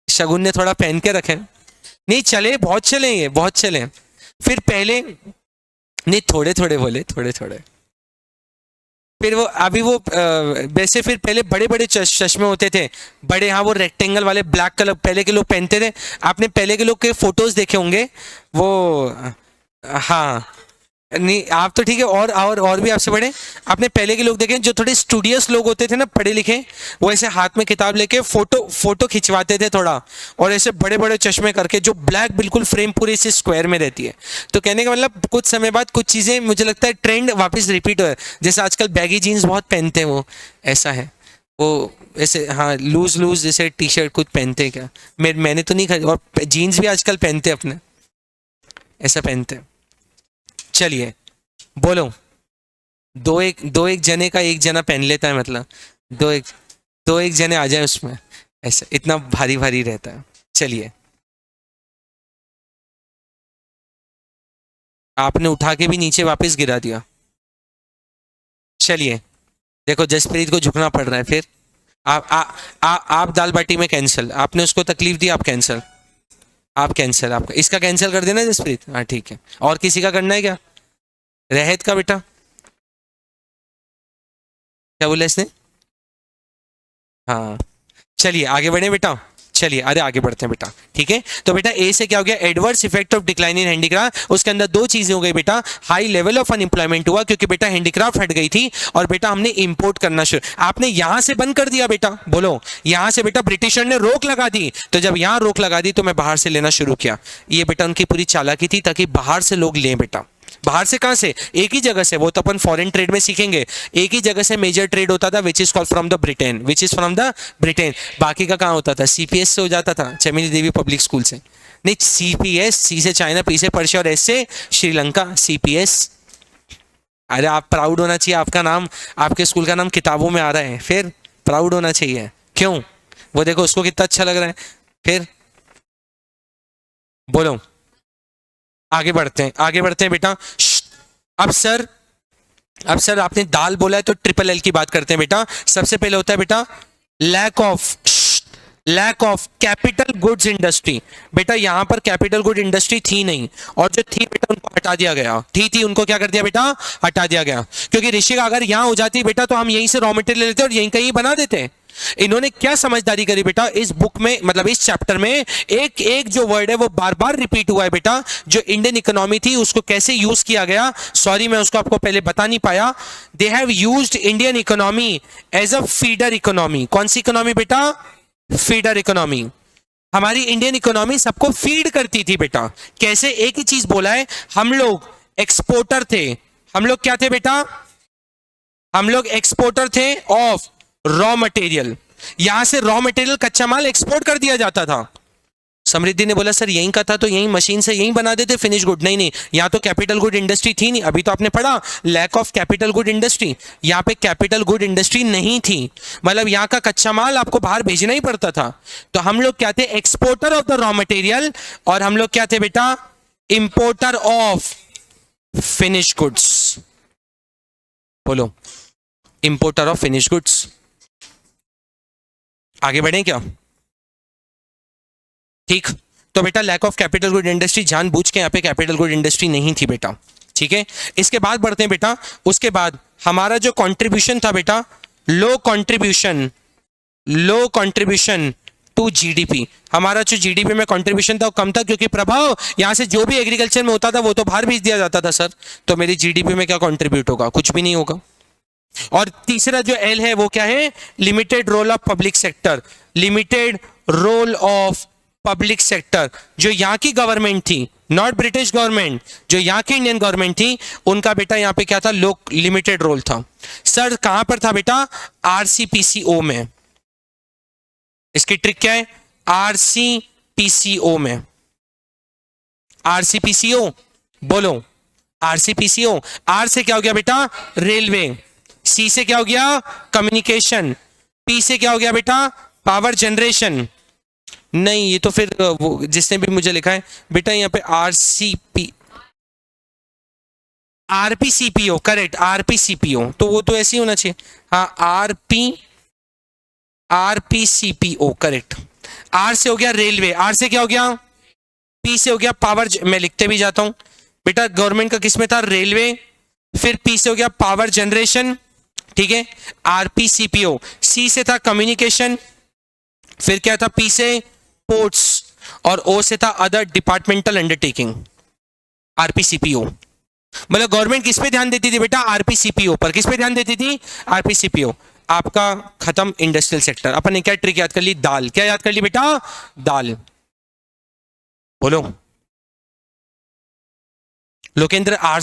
शगुन ने थोड़ा पहन के रखे। नहीं चले, बहुत चले, ये बहुत चले। फिर पहले नहीं, थोड़े थोड़े बोले, थोड़े थोड़े। फिर वो अभी वो वैसे फिर पहले बड़े बड़े चश्मे होते थे, बड़े, हाँ वो रेक्टेंगल वाले ब्लैक कलर पहले के लोग पहनते थे। आपने पहले के लोग के फोटोज देखे होंगे वो, हाँ नहीं आप तो ठीक है, और भी आपसे बड़े आपने पहले के लोग देखे जो थोड़े स्टूडियस लोग होते थे ना, पढ़े लिखे, वो ऐसे हाथ में किताब लेके फोटो खिंचवाते थे थोड़ा, और ऐसे बड़े बड़े चश्मे करके, जो ब्लैक बिल्कुल फ्रेम पूरी इसी स्क्वायर में रहती है। तो कहने का मतलब कुछ समय बाद कुछ चीज़ें मुझे लगता है ट्रेंड वापस रिपीट हो, जैसे आजकल बैगी जीन्स बहुत पहनते हैं, वो ऐसा है, वो ऐसे हाँ लूज लूज जैसे टी शर्ट कुछ पहनते हैं क्या? मैंने तो नहीं खरीदी, और जीन्स भी आजकल पहनते हैं अपने, ऐसा पहनते हैं। चलिए बोलो, दो एक जने का एक जना पहन लेता है, मतलब दो एक जने आ जाए उसमें, ऐसा इतना भारी भारी रहता है। चलिए आपने उठा के भी नीचे वापस गिरा दिया। चलिए देखो जसप्रीत को झुकना पड़ रहा है। फिर आप दाल बाटी में कैंसिल, आपने उसको तकलीफ दी, आप कैंसिल। आप कैंसिल, आपका इसका कैंसिल कर देना जसप्रीत। हाँ ठीक है, और किसी का करना है क्या? रहत का बेटा क्या बोला इसने? हाँ चलिए आगे बढ़े बेटा, चलिए अरे आगे बढ़ते हैं बेटा। ठीक है, तो बेटा ए से क्या हो गया, adverse effect of decline in handicraft. उसके अंदर दो चीजें हो गई बेटा, हाई लेवल ऑफ अनएम्प्लॉयमेंट हुआ क्योंकि बेटा हैंडीक्राफ्ट हट गई थी, और बेटा हमने इंपोर्ट करना शुरू, आपने यहां से बंद कर दिया बेटा, बोलो यहां से बेटा ब्रिटिशर ने रोक लगा दी, तो जब यहां रोक लगा दी तो मैं बाहर से लेना शुरू किया। ये बेटा उनकी पूरी चालाकी थी ताकि बाहर से लोग लें बेटा। बाहर से कहां से? एक ही जगह से, वो तो अपन फॉरेन ट्रेड में सीखेंगे। एक ही जगह से मेजर ट्रेड होता था, which is called from the Britain, which is from the Britain. बाकी का कहां होता था? सीपीएस से हो जाता था, चमेली देवी पब्लिक स्कूल से। नहीं सीपीएस, सी से चाइना, पी से पर्शिया और एस से श्रीलंका, सीपीएस। अरे आप प्राउड होना चाहिए, आपका नाम, आपके स्कूल का नाम किताबों में आ रहा है, फिर प्राउड होना चाहिए। क्यों? वो देखो उसको कितना अच्छा लग रहा है। फिर बोलो आगे बढ़ते हैं, आगे बढ़ते हैं बेटा। अब सर, अब सर आपने दाल बोला है तो ट्रिपल एल की बात करते हैं बेटा। सबसे पहले होता है बेटा lack of capital goods industry. बेटा यहां पर कैपिटल गुड इंडस्ट्री थी नहीं, और जो थी बेटा उनको हटा दिया गया। थी उनको क्या कर दिया बेटा? हटा दिया गया, क्योंकि ऋषिका अगर यहां हो जाती बेटा तो हम यहीं से रॉ मटेरियल लेते और यहीं कहीं बना देते। इन्होंने क्या समझदारी करी बेटा, इस बुक में मतलब इस चैप्टर में एक एक जो वर्ड है वो बार बार रिपीट हुआ है बेटा। जो इंडियन इकोनॉमी थी उसको कैसे यूज किया गया, सॉरी मैं उसको आपको पहले बता नहीं पाया। They have used Indian economy as a feeder economy. कौन सी इकोनॉमी बेटा? Feeder economy. हमारी इंडियन इकोनॉमी सबको फीड करती थी बेटा। कैसे? एक ही चीज बोला है, हम लोग एक्सपोर्टर थे। हम लोग क्या थे बेटा? हम लोग एक्सपोर्टर थे ऑफ रॉ मटेरियल। यहां से रॉ मटेरियल कच्चा माल एक्सपोर्ट कर दिया जाता था। समृद्धि ने बोला सर यहीं का था तो यहीं मशीन से यहीं बना देते फिनिश गुड। नहीं नहीं, यहां तो कैपिटल गुड इंडस्ट्री थी नहीं। अभी तो आपने पढ़ा lack of capital good industry. यहां पे कैपिटल गुड इंडस्ट्री नहीं थी, मतलब यहां का कच्चा माल आपको बाहर भेजना ही पड़ता था। तो हम लोग क्या थे? Exporter of the raw material. और हम लोग क्या थे बेटा? Importer of finish goods. बोलो इंपोर्टर ऑफ फिनिश गुड्स। आगे बढ़े क्या? ठीक, तो बेटा lack of capital good industry, जानबूझ के यहाँ पे कैपिटल गुड इंडस्ट्री नहीं थी बेटा। ठीक है, इसके बाद बढ़ते हैं बेटा। उसके बाद हमारा जो कंट्रीब्यूशन था बेटा, लो कंट्रीब्यूशन टू जीडीपी। हमारा जो जीडीपी में कंट्रीब्यूशन था वो कम था, क्योंकि प्रभाव यहां से जो भी एग्रीकल्चर में होता था वो तो बाहर भेज दिया जाता था सर। तो मेरी जीडीपी में क्या कंट्रीब्यूट होगा? कुछ भी नहीं होगा। और तीसरा जो एल है वो क्या है? Limited role of public sector. Limited role of public sector, जो यहाँ की गवर्नमेंट थी, नॉट ब्रिटिश गवर्नमेंट, जो यहाँ की इंडियन गवर्नमेंट थी, उनका बेटा यहाँ पे क्या था? लिमिटेड रोल था। सर कहां पर था बेटा? आरसीपीसीओ में। इसकी ट्रिक क्या है? आरसीपीसीओ में। आरसीपीसीओ बोलो, आरसीपीसीओ। आर से क्या हो गया बेटा? रेलवे। सी से क्या हो गया? कम्युनिकेशन। पी से क्या हो गया बेटा? Power generation. नहीं ये तो फिर वो जिसने भी मुझे लिखा है बेटा यहाँ पे आरपीसीपीओ, करेक्ट, आरपीसीपीओ, तो वो तो ऐसे ही होना चाहिए। हाँ आरपीसीपीओ करेक्ट। आर से हो गया रेलवे, आर से क्या हो गया? पी से हो गया पावर, मैं लिखते भी जाता हूं बेटा। गवर्नमेंट का किसमें था? रेलवे। फिर पी से हो गया पावर जनरेशन, ठीक है, आरपीसीपीओ। सी से था कम्युनिकेशन, फिर क्या था? पी से पोर्ट्स, और ओ से था अदर डिपार्टमेंटल अंडरटेकिंग, आरपीसीपीओ। मतलब गवर्नमेंट किस पे ध्यान देती थी बेटा? आरपीसीपीओ पर। किस पे ध्यान देती थी? आरपीसीपीओ। आपका खत्म इंडस्ट्रियल सेक्टर। अपन ने क्या ट्रिक याद कर ली? दाल। क्या याद कर ली बेटा? दाल। बोलो लोकेंद्र। आर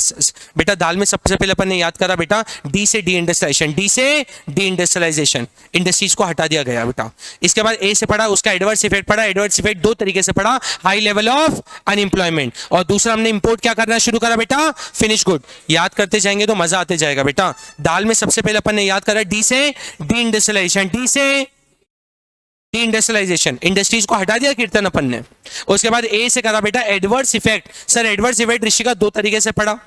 बेटा दाल में सबसे पहले अपन ने याद करा बेटा डी से डी इंडस्ट्रियलाइजेशन। डी से डी इंडस्ट्रियलाइजेशन, इंडस्ट्रीज को हटा दिया गया बेटा। इसके बाद ए से पढ़ा, उसका एडवर्स इफेक्ट पढ़ा। एडवर्स इफेक्ट दो तरीके से पढ़ा, हाई लेवल ऑफ अनएम्प्लॉयमेंट, और दूसरा हमने इंपोर्ट क्या करना शुरू करा बेटा? Finish good. याद करते जाएंगे तो मजा आते जाएगा बेटा। दाल में सबसे पहले अपन ने याद करा डी से डी इंडस्ट्रियलाइजेशन, डी से डी इंडस्ट्रियलाइजेशन, इंडस्ट्रीज को हटा दिया कीर्तन अपन ने। उसके बाद ए से करा बेटा adverse effect. Sir adverse effect Rishi का दो तरीके से पढ़ा,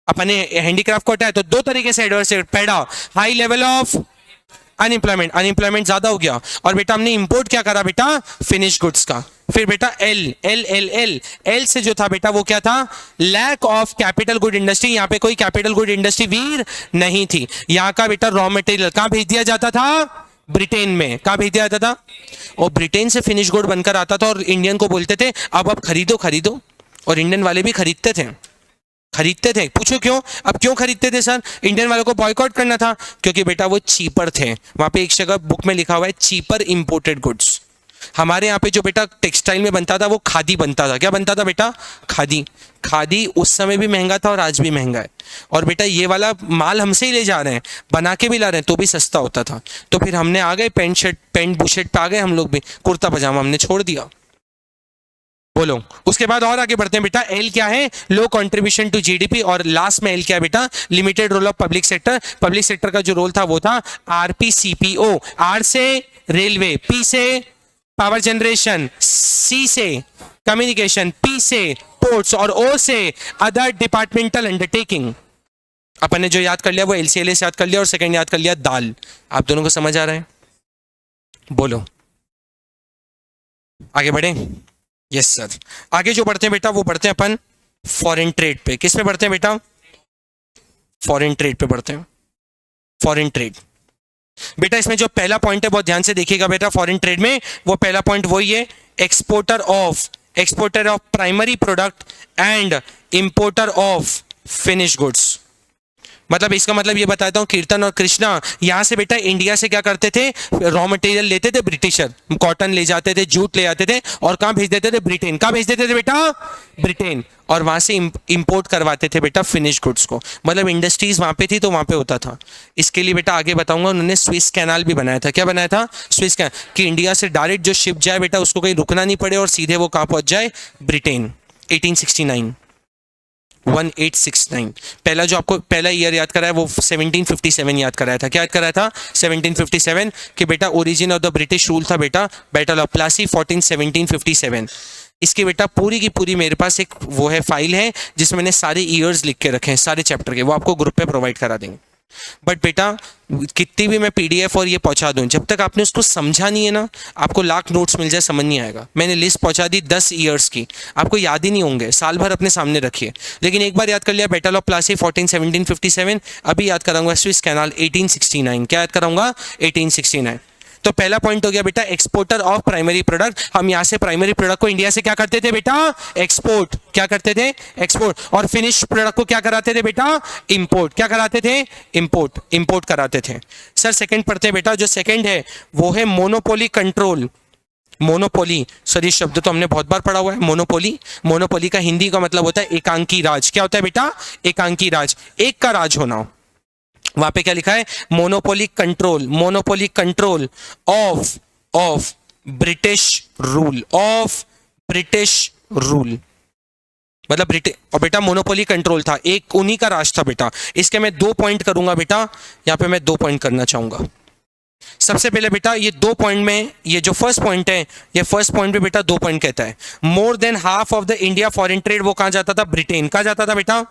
अपन ने हैंडीक्राफ्ट को हटाया तो दो तरीके से एडवर्स इफेक्ट पढ़ा। High level of unemployment, unemployment ज्यादा हो गया, और बेटा हमने इंपोर्ट क्या करा बेटा? फिनिश गुड्स का। फिर बेटा L L L L L से जो था बेटा वो क्या था, lack of capital good industry. यहाँ पे कोई कैपिटल गुड इंडस्ट्री वीर नहीं थी। यहाँ का बेटा रॉ मटेरियल कहाँ भेज दिया जाता था, ब्रिटेन में। कहाँ भेज दिया जाता था, और ब्रिटेन से फिनिश गुड बनकर आता था और इंडियन को बोलते थे अब खरीदो खरीदो, और इंडियन वाले भी खरीदते थे, खरीदते थे। पूछो क्यों, अब क्यों खरीदते थे सर, इंडियन वालों को बॉयकॉट करना था, क्योंकि बेटा वो चीपर थे। वहां पे एक जगह बुक में लिखा हुआ है चीपर इंपोर्टेड गुड्स। हमारे यहाँ पे जो बेटा टेक्सटाइल में बनता था वो खादी बनता था। क्या बनता था बेटा, खादी। खादी उस समय भी महंगा था और आज भी महंगा है। और बेटा ये वाला माल हमसे ही ले जा रहे हैं, बना के भी ला रहे हैं, तो भी सस्ता होता था। तो फिर हमने आ गए पैंट शर्ट, पैंट बुशर्ट पे आ गए हम लोग भी, कुर्ता पजामा हमने छोड़ दिया। बोलो, उसके बाद और आगे बढ़ते हैं बेटा। एल क्या है, लो कंट्रीब्यूशन टू जीडीपी। और लास्ट में एल क्या है बेटा, limited role of public sector. Public sector का जो रोल था वो था आरपीसीपीओ। आर से रेलवे, पी से पावर जनरेशन, सी से कम्युनिकेशन, पी से पोर्ट्स और ओ से अदर डिपार्टमेंटल अंडरटेकिंग। अपन ने जो याद कर लिया वो एलसीएलए से याद कर लिया, और सेकंड याद कर लिया दाल। आप दोनों को समझ आ रहा है, बोलो आगे बढ़े। Yes sir. आगे जो बढ़ते हैं बेटा वो बढ़ते हैं अपन फॉरेन ट्रेड पे। किस पे बढ़ते हैं बेटा, फॉरेन ट्रेड पे बढ़ते हैं। फॉरेन ट्रेड बेटा, इसमें जो पहला पॉइंट है बहुत ध्यान से देखिएगा बेटा। फॉरेन ट्रेड में वो पहला पॉइंट वही है, exporter of primary product and importer of finish goods. मतलब इसका मतलब ये बताता हूं, कीर्तन और कृष्णा यहां से बेटा इंडिया से क्या करते थे, रॉ मटेरियल लेते थे ब्रिटिशर, कॉटन ले जाते थे, जूट ले जाते थे, और कहां भेज देते थे, ब्रिटेन। कहां भेज देते थे बेटा, ब्रिटेन। और वहां से इंपोर्ट करवाते थे बेटा फिनिश गुड्स को। मतलब इंडस्ट्रीज वहां पे थी तो वहां पे होता था। इसके लिए बेटा आगे बताऊंगा, उन्होंने स्विस कैनाल भी बनाया था। क्या बनाया था, स्विस कैनाल, कि इंडिया से डायरेक्ट जो शिप जाए बेटा उसको कहीं रुकना नहीं पड़े और सीधे वो कहां पहुंच जाए, ब्रिटेन। 1869 1869। पहला जो आपको पहला ईयर याद कराया वो 1757 याद कराया था। क्या याद कराया था, 1757, कि बेटा origin of the British rule था बेटा बैटल ऑफ प्लासी 1757। इसकी बेटा पूरी की पूरी मेरे पास एक वो है, फाइल है जिसमें मैंने सारे ईयर्स लिख के रखे हैं, सारे चैप्टर के। वो आपको ग्रुप पे प्रोवाइड करा देंगे। बट बेटा कितनी भी मैं पीडीएफ और ये पहुंचा दूं, जब तक आपने उसको समझा नहीं है ना, आपको लाख नोट्स मिल जाए समझ नहीं आएगा। मैंने लिस्ट पहुंचा दी 10 ईयर्स की, आपको याद ही नहीं होंगे, साल भर अपने सामने रखिए। लेकिन एक बार याद कर लिया बैटल ऑफ प्लासी 1757, अभी याद कराऊंगा स्विस कैनाल 1869। क्या याद कराऊंगा, 1869। तो पहला पॉइंट हो गया बेटा एक्सपोर्टर ऑफ प्राइमरी प्रोडक्ट। हम यहां से प्राइमरी प्रोडक्ट को इंडिया से क्या करते थे बेटा, एक्सपोर्ट। क्या करते थे, एक्सपोर्ट। और फिनिश प्रोडक्ट को क्या कराते थे बेटा, इंपोर्ट। क्या कराते थे, इंपोर्ट, इंपोर्ट कराते थे। सर सेकंड पढ़ते हैं बेटा, जो सेकंड है वो है मोनोपोली कंट्रोल। मोनोपोली, सर ये शब्द तो हमने बहुत बार पढ़ा हुआ है, मोनोपोली। मोनोपोली का हिंदी का मतलब होता है एकांकी राज। क्या होता है बेटा, एकांकी राज, एक का राज होना। वहां पे क्या लिखा है, monopoly control, monopoly control of British rule, of British rule. मतलब ब्रिटिश, और बेटा मोनोपोली कंट्रोल था, एक उन्हीं का राज था बेटा। इसके मैं 2 पॉइंट करूंगा बेटा, यहां पे मैं 2 पॉइंट करना चाहूंगा। सबसे पहले बेटा ये 2 पॉइंट में, ये जो फर्स्ट पॉइंट है, ये फर्स्ट पॉइंट पे बेटा 2 पॉइंट कहता है, मोर than half of the India foreign trade वो कहां जाता था, ब्रिटेन। कहां जाता था बेटा,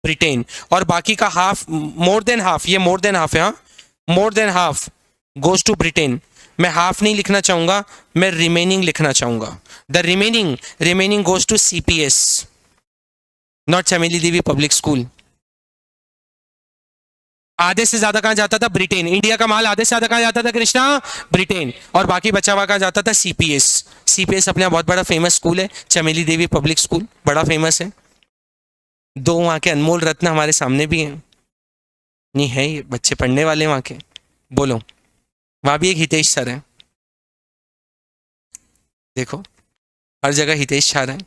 ब्रिटेन। और बाकी का हाफ, मोर देन हाफ, ये मोर देन हाफ है, हाँ, more than half goes to Britain. मैं हाफ नहीं लिखना चाहूंगा, मैं रिमेनिंग लिखना चाहूंगा। The remaining goes to CPS, not Chameli Devi public school. आधे से ज्यादा कहां जाता था, ब्रिटेन। इंडिया का माल आधे से ज्यादा कहां जाता था कृष्णा, ब्रिटेन। और बाकी बचा हुआ कहां जाता था, सीपीएस। सीपीएस अपने बहुत बड़ा फेमस स्कूल है, चमेली देवी पब्लिक स्कूल, बड़ा फेमस है। 2 वहां के अनमोल रत्न हमारे सामने भी हैं, नहीं है, ये बच्चे पढ़ने वाले वहां के। बोलो, वहां भी एक हितेश सर है, देखो हर जगह हितेश सर है।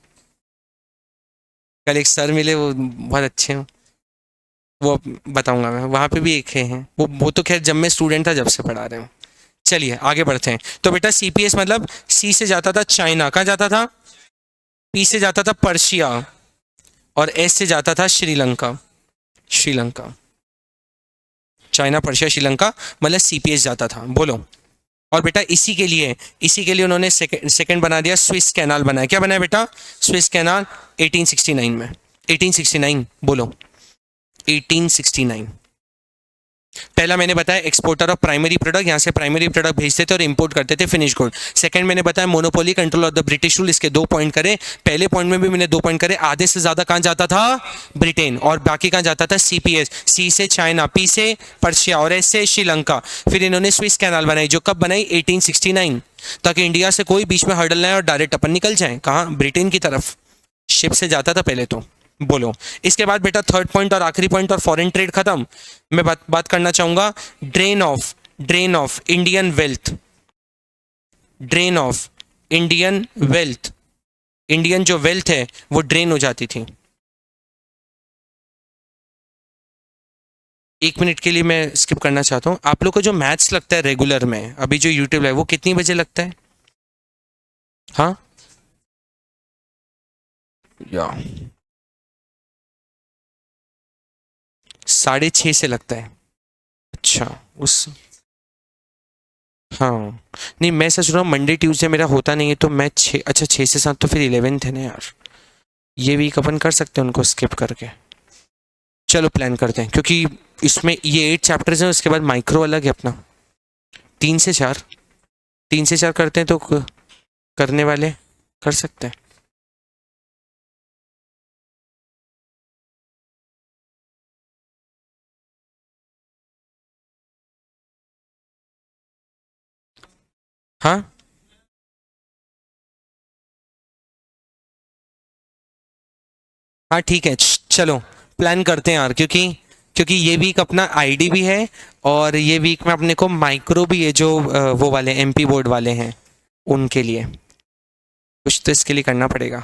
कल एक सर मिले, वो बहुत अच्छे हैं, वो बताऊंगा मैं। वहां पे भी एक हैं, वो तो खैर जब मैं स्टूडेंट था जब से पढ़ा रहे हूँ। चलिए आगे बढ़ते हैं। तो बेटा सीपीएस मतलब सी से जाता था चाइना, कहाँ जाता था, पी से जाता था पर्शिया, और एस से जाता था श्रीलंका। श्रीलंका, चाइना, पर्शिया, श्रीलंका, मतलब सीपीएस जाता था। बोलो, और बेटा इसी के लिए उन्होंने सेकंड बना दिया, स्विस कैनाल बनाया। क्या बनाया बेटा, स्विस कैनाल 1869 में। 1869 बोलो, 1869। पहला मैंने बताया एक्सपोर्टर ऑफ प्राइमरी प्रोडक्ट, यहाँ से प्राइमरी प्रोडक्ट भेजते थे और इंपोर्ट करते थे फिनिश गुड। सेकंड मैंने बताया monopoly control of the British rule, इसके 2 पॉइंट करे। पहले पॉइंट में भी मैंने 2 पॉइंट करे, आधे से ज्यादा कहाँ जाता था, ब्रिटेन, और बाकी कहाँ जाता था, सीपीएस, सी से चाइना, पी से पर्शिया और एस से श्रीलंका। फिर इन्होंने स्विस कैनाल बनाई, जो कब बनाई, 1869, ताकि इंडिया से कोई बीच में हर्डल ना आए और डायरेक्ट अपन निकल जाए कहाँ, ब्रिटेन की तरफ। शिप से जाता था पहले तो। बोलो इसके बाद बेटा थर्ड पॉइंट और आखिरी पॉइंट और फॉरेन ट्रेड खत्म। मैं बात करना चाहूंगा drain of Indian wealth, drain of Indian wealth. Indian जो वेल्थ है वो ड्रेन हो जाती थी। 1 मिनट के लिए मैं स्किप करना चाहता हूँ। आप लोग को जो मैथ्स लगता है रेगुलर में, अभी जो यूट्यूब है, वो कितनी बजे लगता है? हाँ या 6:30 से लगता है। अच्छा उस, हाँ नहीं मैं सोच रहा हूँ मंडे ट्यूसडे मेरा होता नहीं है, तो मैं 6, अच्छा 6 से 7 तो फिर 11th है ना यार, ये वीक अपन कर सकते हैं उनको स्किप करके। चलो प्लान करते हैं, क्योंकि इसमें ये 8 चैप्टर्स हैं, उसके बाद माइक्रो अलग है अपना। 3 से 4, 3 से 4 करते हैं तो करने वाले कर सकते हैं। हाँ हाँ ठीक है, चलो प्लान करते हैं यार, क्योंकि क्योंकि ये वीक अपना आईडी भी है, और ये वीक में अपने को माइक्रो भी है, जो वो वाले एमपी बोर्ड वाले हैं उनके लिए कुछ तो इसके लिए करना पड़ेगा।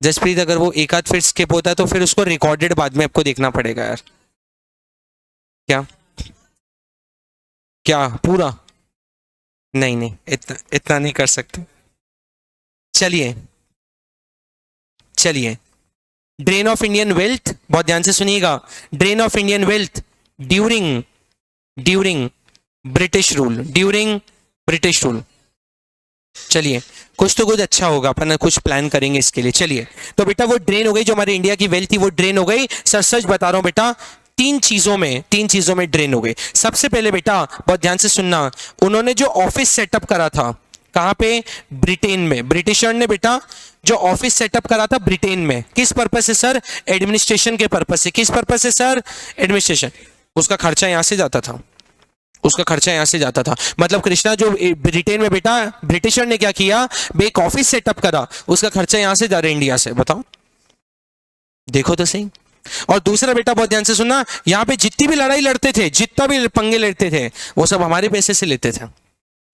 जसप्रीत अगर वो एक आध फिर स्किप होता है तो फिर उसको रिकॉर्डेड बाद में आपको देखना पड़ेगा यार। क्या क्या पूरा? नहीं नहीं, इतना इतना नहीं कर सकते। चलिए चलिए, ड्रेन ऑफ इंडियन वेल्थ, बहुत ध्यान से सुनिएगा। Drain of Indian wealth during during British rule, during British rule. चलिए कुछ तो कुछ अच्छा होगा, अपन कुछ प्लान करेंगे इसके लिए। चलिए तो बेटा वो ड्रेन हो गई, जो हमारी इंडिया की वेल्थ थी वो ड्रेन हो गई। सच सच बता रहा हूं बेटा, 3 चीजों में ड्रेन हो गई। सबसे पहले बेटा बहुत ध्यान से सुनना, उन्होंने जो ऑफिस सेटअप करा था कहां पे, ब्रिटेन में। ब्रिटिशर ने बेटा जो ऑफिस सेटअप करा था ब्रिटेन में, किस पर्पस से सर, एडमिनिस्ट्रेशन के पर्पस से। किस पर्पस से सर, एडमिनिस्ट्रेशन। उसका खर्चा यहां से जाता था, उसका खर्चा यहां से जाता था। मतलब कृष्णा जो ब्रिटेन में बेटा ब्रिटिशर ने क्या किया, एक ऑफिस सेटअप करा, उसका खर्चा यहां से जा रहा है इंडिया से। बताओ देखो तो सही। और दूसरा बेटा बहुत ध्यान से सुनना, यहां पे जितनी भी लड़ाई लड़ते थे, जितना भी पंगे लेते थे, वो सब हमारे पैसे से लेते थे।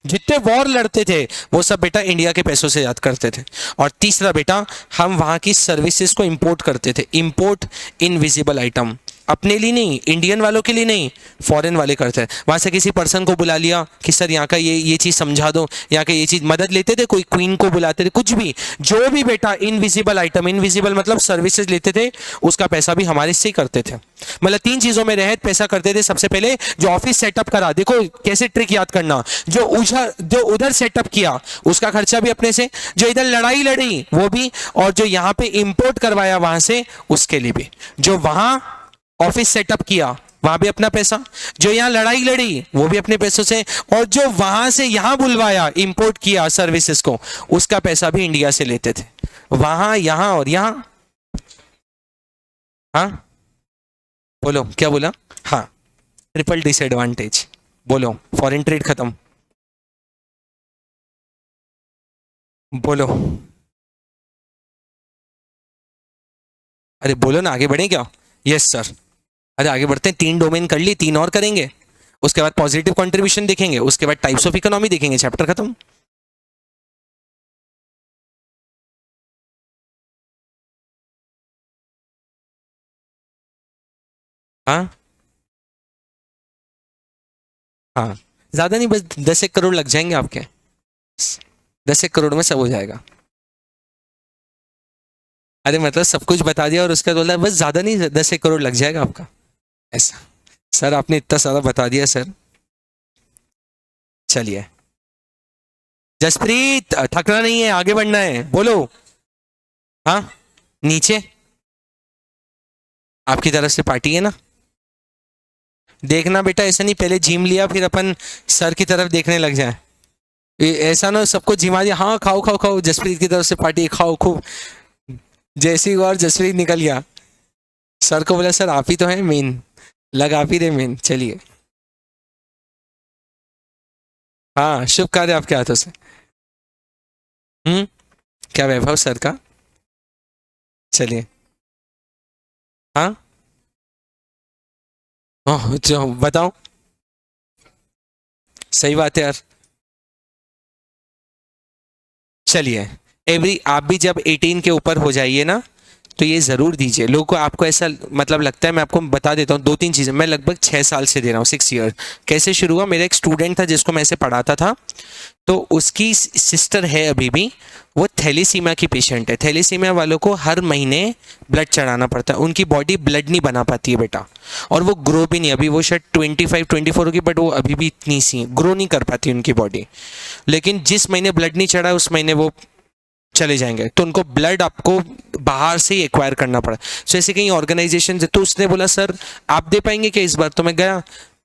जितने वॉर लड़ते थे वो सब बेटा इंडिया के पैसों से याद करते थे। और तीसरा बेटा, हम वहां की सर्विसेज को इंपोर्ट करते थे। इंपोर्ट इनविजिबल आइटम, अपने लिए नहीं, इंडियन वालों के लिए नहीं, फॉरेन वाले करते हैं। वहां से किसी पर्सन को बुला लिया कि सर यहाँ का ये चीज समझा दो, यहाँ का ये चीज, मदद लेते थे, कोई क्वीन को बुलाते थे, कुछ भी, जो भी बेटा इनविजिबल आइटम, इनविजिबल मतलब सर्विसेज लेते थे, उसका पैसा भी हमारे से ही करते थे। मतलब 3 चीजों में रहत पैसा करते थे। सबसे पहले जो ऑफिस सेटअप करा, देखो कैसे ट्रिक याद करना, जो उधर सेटअप किया उसका खर्चा भी अपने से, जो इधर लड़ाई लड़ी वो भी, और जो यहाँ पे इंपोर्ट करवाया वहां से उसके लिए भी, जो वहां ऑफिस सेटअप किया वहां भी अपना पैसा, जो यहां लड़ाई लड़ी वो भी अपने पैसों से, और जो वहां से यहां बुलवाया, इंपोर्ट किया सर्विसेज को, उसका पैसा भी इंडिया से लेते थे। वहां, यहां और यहां। हाँ बोलो क्या बोला? हाँ ट्रिपल डिसएडवांटेज। बोलो फॉरेन ट्रेड खत्म। बोलो, अरे बोलो ना, आगे बढ़े क्या? Yes sir. अरे आगे बढ़ते हैं, 3 डोमेन कर ली, 3 और करेंगे, उसके बाद पॉजिटिव कंट्रीब्यूशन देखेंगे, उसके बाद टाइप्स ऑफ इकोनॉमी देखेंगे, चैप्टर खत्म। हाँ हाँ, ज्यादा नहीं, बस 10 1 करोड़ लग जाएंगे आपके, 10 1 करोड़ में सब हो जाएगा। अरे मतलब सब कुछ बता दिया और उसके बाद बोला बस ज्यादा नहीं, 10 1 करोड़ लग जाएगा आपका, ऐसा। सर आपने इतना सारा बता दिया सर। चलिए जसप्रीत, थकना नहीं है, आगे बढ़ना है, बोलो। हाँ नीचे आपकी तरफ से पार्टी है ना? देखना बेटा, ऐसा नहीं पहले जिम लिया फिर अपन सर की तरफ देखने लग जाए। ऐसा ना सबको जिमा दिया, हाँ खाओ खाओ खाओ, जसप्रीत की तरफ से पार्टी खाओ खूब। जैसी और जसप्रीत निकल गया, सर को बोला सर आप ही तो हैं मेन, लग आप ही रहे मेन। चलिए, हाँ शुभ कार्य आपके हाथों से। क्या वैभव सर का। चलिए, हाँ जो बताओ। सही बात है यार। चलिए, एवरी आप भी जब 18 के ऊपर हो जाइए ना, तो ये ज़रूर दीजिए लोगों को। आपको ऐसा मतलब लगता है, मैं आपको बता देता हूँ दो तीन चीज़ें। मैं लगभग 6 साल से दे रहा हूँ, 6 ईयर। कैसे शुरू हुआ, मेरा एक स्टूडेंट था जिसको मैं ऐसे पढ़ाता था, तो उसकी सिस्टर है अभी भी, वो थैलीसीमिया की पेशेंट है। थैलीसीमिया वालों को हर महीने ब्लड चढ़ाना पड़ता है, उनकी बॉडी ब्लड नहीं बना पाती है बेटा, और वो ग्रो भी नहीं। अभी वो शायद 25-24 होगी, बट वो अभी भी इतनी सी ग्रो नहीं कर पाती उनकी बॉडी। लेकिन जिस महीने ब्लड नहीं चढ़ा उस महीने वो चले जाएंगे, तो उनको ब्लड आपको बाहर से ही एक्वायर करना पड़ा। सो ऐसे कई ऑर्गेनाइजेशन, तो उसने बोला सर आप दे पाएंगे क्या इस बार, तो मैं गया,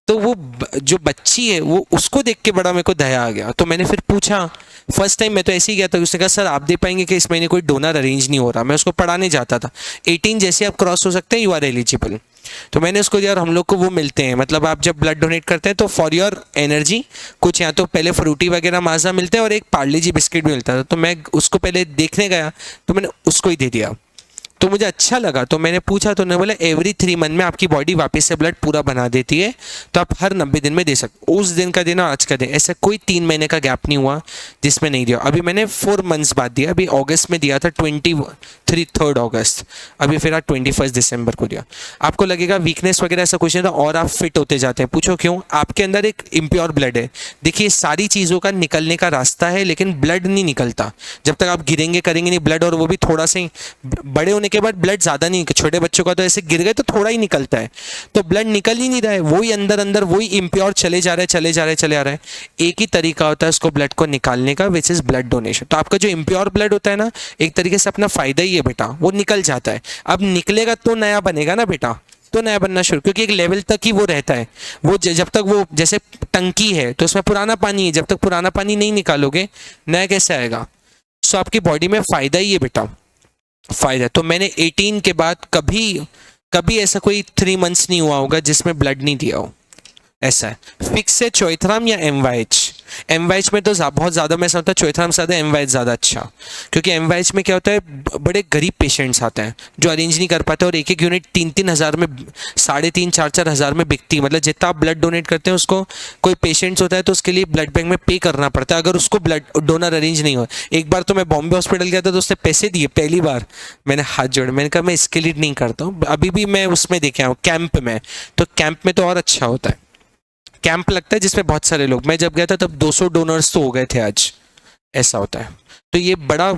तो वो जो बच्ची है वो, उसको देख के बड़ा मेरे को दया आ गया। तो मैंने फिर पूछा, फर्स्ट टाइम मैं तो ऐसे ही गया था, उसने कहा सर आप दे पाएंगे कि इस महीने कोई डोनर अरेंज नहीं हो रहा। मैं उसको पढ़ाने जाता था, 18 जैसे आप क्रॉस हो सकते हैं यू आर एलिजिबल। तो मैंने उसको यार हम लोग को वो मिलते हैं, मतलब आप जब ब्लड डोनेट करते हैं तो फॉर योर एनर्जी कुछ या तो पहले फ्रूटी वगैरह माजा मिलते हैं और एक पार्ले जी बिस्किट भी मिलता था। तो मैं उसको पहले देखने गया, तो मैंने उसको ही दे दिया। तो मुझे अच्छा लगा, तो मैंने पूछा, तो उन्होंने बोला एवरी 3 मंथ में आपकी बॉडी वापस से ब्लड पूरा बना देती है, तो आप हर 90 दिन में दे सकते। उस दिन का दिन और आज का दिन, ऐसा कोई 3 महीने का गैप नहीं हुआ जिसमें नहीं दिया। अभी मैंने 4 मंथ्स बाद दिया, अभी अगस्त में दिया था, 3 अगस्त, अभी फिर आज 21 दिसंबर को दिया। आपको लगेगा वीकनेस वगैरह ऐसा कुछ नहीं था, और आप फिट होते जाते हैं। पूछो क्यों, आपके अंदर एक इम्प्योर ब्लड है। देखिए सारी चीज़ों का निकलने का रास्ता है, लेकिन ब्लड नहीं निकलता जब तक आप गिरेंगे करेंगे नहीं ब्लड, और वो भी थोड़ा सा ही। बड़े होने के बाद ब्लड ज़्यादा नहीं, छोटे बच्चों का तो ऐसे गिर गए तो थोड़ा ही निकलता है, तो ब्लड निकल ही नहीं रहा है, वही अंदर अंदर वही इम्प्योर चले जा रहा है, चले जा रहे चले आ रहा है। एक ही तरीका होता है उसको ब्लड को निकालने का, विच इज़ ब्लड डोनेशन। तो आपका जो इम्प्योर ब्लड होता है ना, एक तरीके से अपना फ़ायदा ही है बेटा, वो निकल जाता है। अब निकलेगा तो नया बनेगा ना बेटा, तो नया बनना शुरू, क्योंकि एक लेवल तक ही वो रहता है। वो जब तक वो जैसे टंकी है तो उसमें पुराना पानी है, जब तक पुराना पानी नहीं निकालोगे नया कैसे आएगा। सो आपकी बॉडी में फ़ायदा ही है बेटा, फ़ायदा। तो मैंने 18 के बाद कभी कभी ऐसा कोई 3 मंथ्स नहीं हुआ होगा जिसमें ब्लड नहीं दिया हो, ऐसा है। फिक्स है चौथराम या एमवाइच में तो बहुत ज़्यादा मैं समझता हूँ चौथराम से ज़्यादा एमवाइच ज़्यादा अच्छा, क्योंकि एमवाइच में क्या होता है, बड़े गरीब पेशेंट्स आते हैं जो अरेंज नहीं कर पाते, और एक एक यूनिट 3-3 हज़ार में, 3.5-4-4 हज़ार में बिकती है। मतलब जितना आप ब्लड डोनेट करते हैं उसको, कोई पेशेंट्स होता है तो उसके लिए ब्लड बैंक में पे करना पड़ता है अगर उसको ब्लड डोनर अरेंज नहीं हो। एक बार तो मैं बॉम्बे हॉस्पिटल गया था तो उसने पैसे दिए, पहली बार मैंने हाथ जोड़े, मैंने कहा मैं इसके लिए नहीं करता हूँ। अभी भी मैं उसमें देखे हूँ कैंप में, तो कैंप में तो और अच्छा होता है। कैंप लगता है जिसमें बहुत सारे लोग, मैं जब गया था तब 200 डोनर्स तो हो गए थे आज, ऐसा होता है। तो ये बड़ा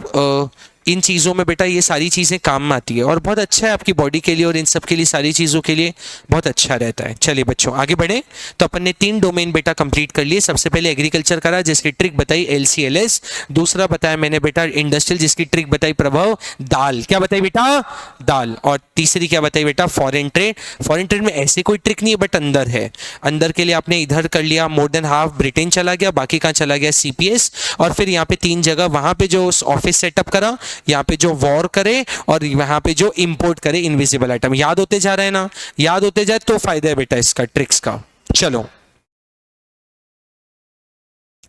इन चीज़ों में बेटा ये सारी चीज़ें काम में आती है, और बहुत अच्छा है आपकी बॉडी के लिए, और इन सब के लिए सारी चीज़ों के लिए बहुत अच्छा रहता है। चलिए बच्चों आगे बढ़े। तो अपन ने 3 डोमेन बेटा कंप्लीट कर लिए। सबसे पहले एग्रीकल्चर करा जिसकी ट्रिक बताई LCLS, दूसरा बताया मैंने बेटा इंडस्ट्रियल जिसकी ट्रिक बताई प्रभाव, दाल क्या बताई बेटा, दाल, और तीसरी क्या बताई बेटा फॉरेन ट्रेड। फॉरेन ट्रेड में ऐसे कोई ट्रिक नहीं है, बट अंदर है। अंदर के लिए आपने इधर कर लिया, मोर देन हाफ ब्रिटेन चला गया, बाकी कहाँ चला गया CPS, और फिर यहाँ पे 3 जगह वहाँ पे जो ऑफिस सेटअप करा, यहाँ पे जो वॉर करे, और यहाँ पे जो इंपोर्ट करे इनविजिबल आइटम। याद होते जा रहे हैं ना, याद होते जाए तो फायदा है बेटा इसका, ट्रिक्स का। चलो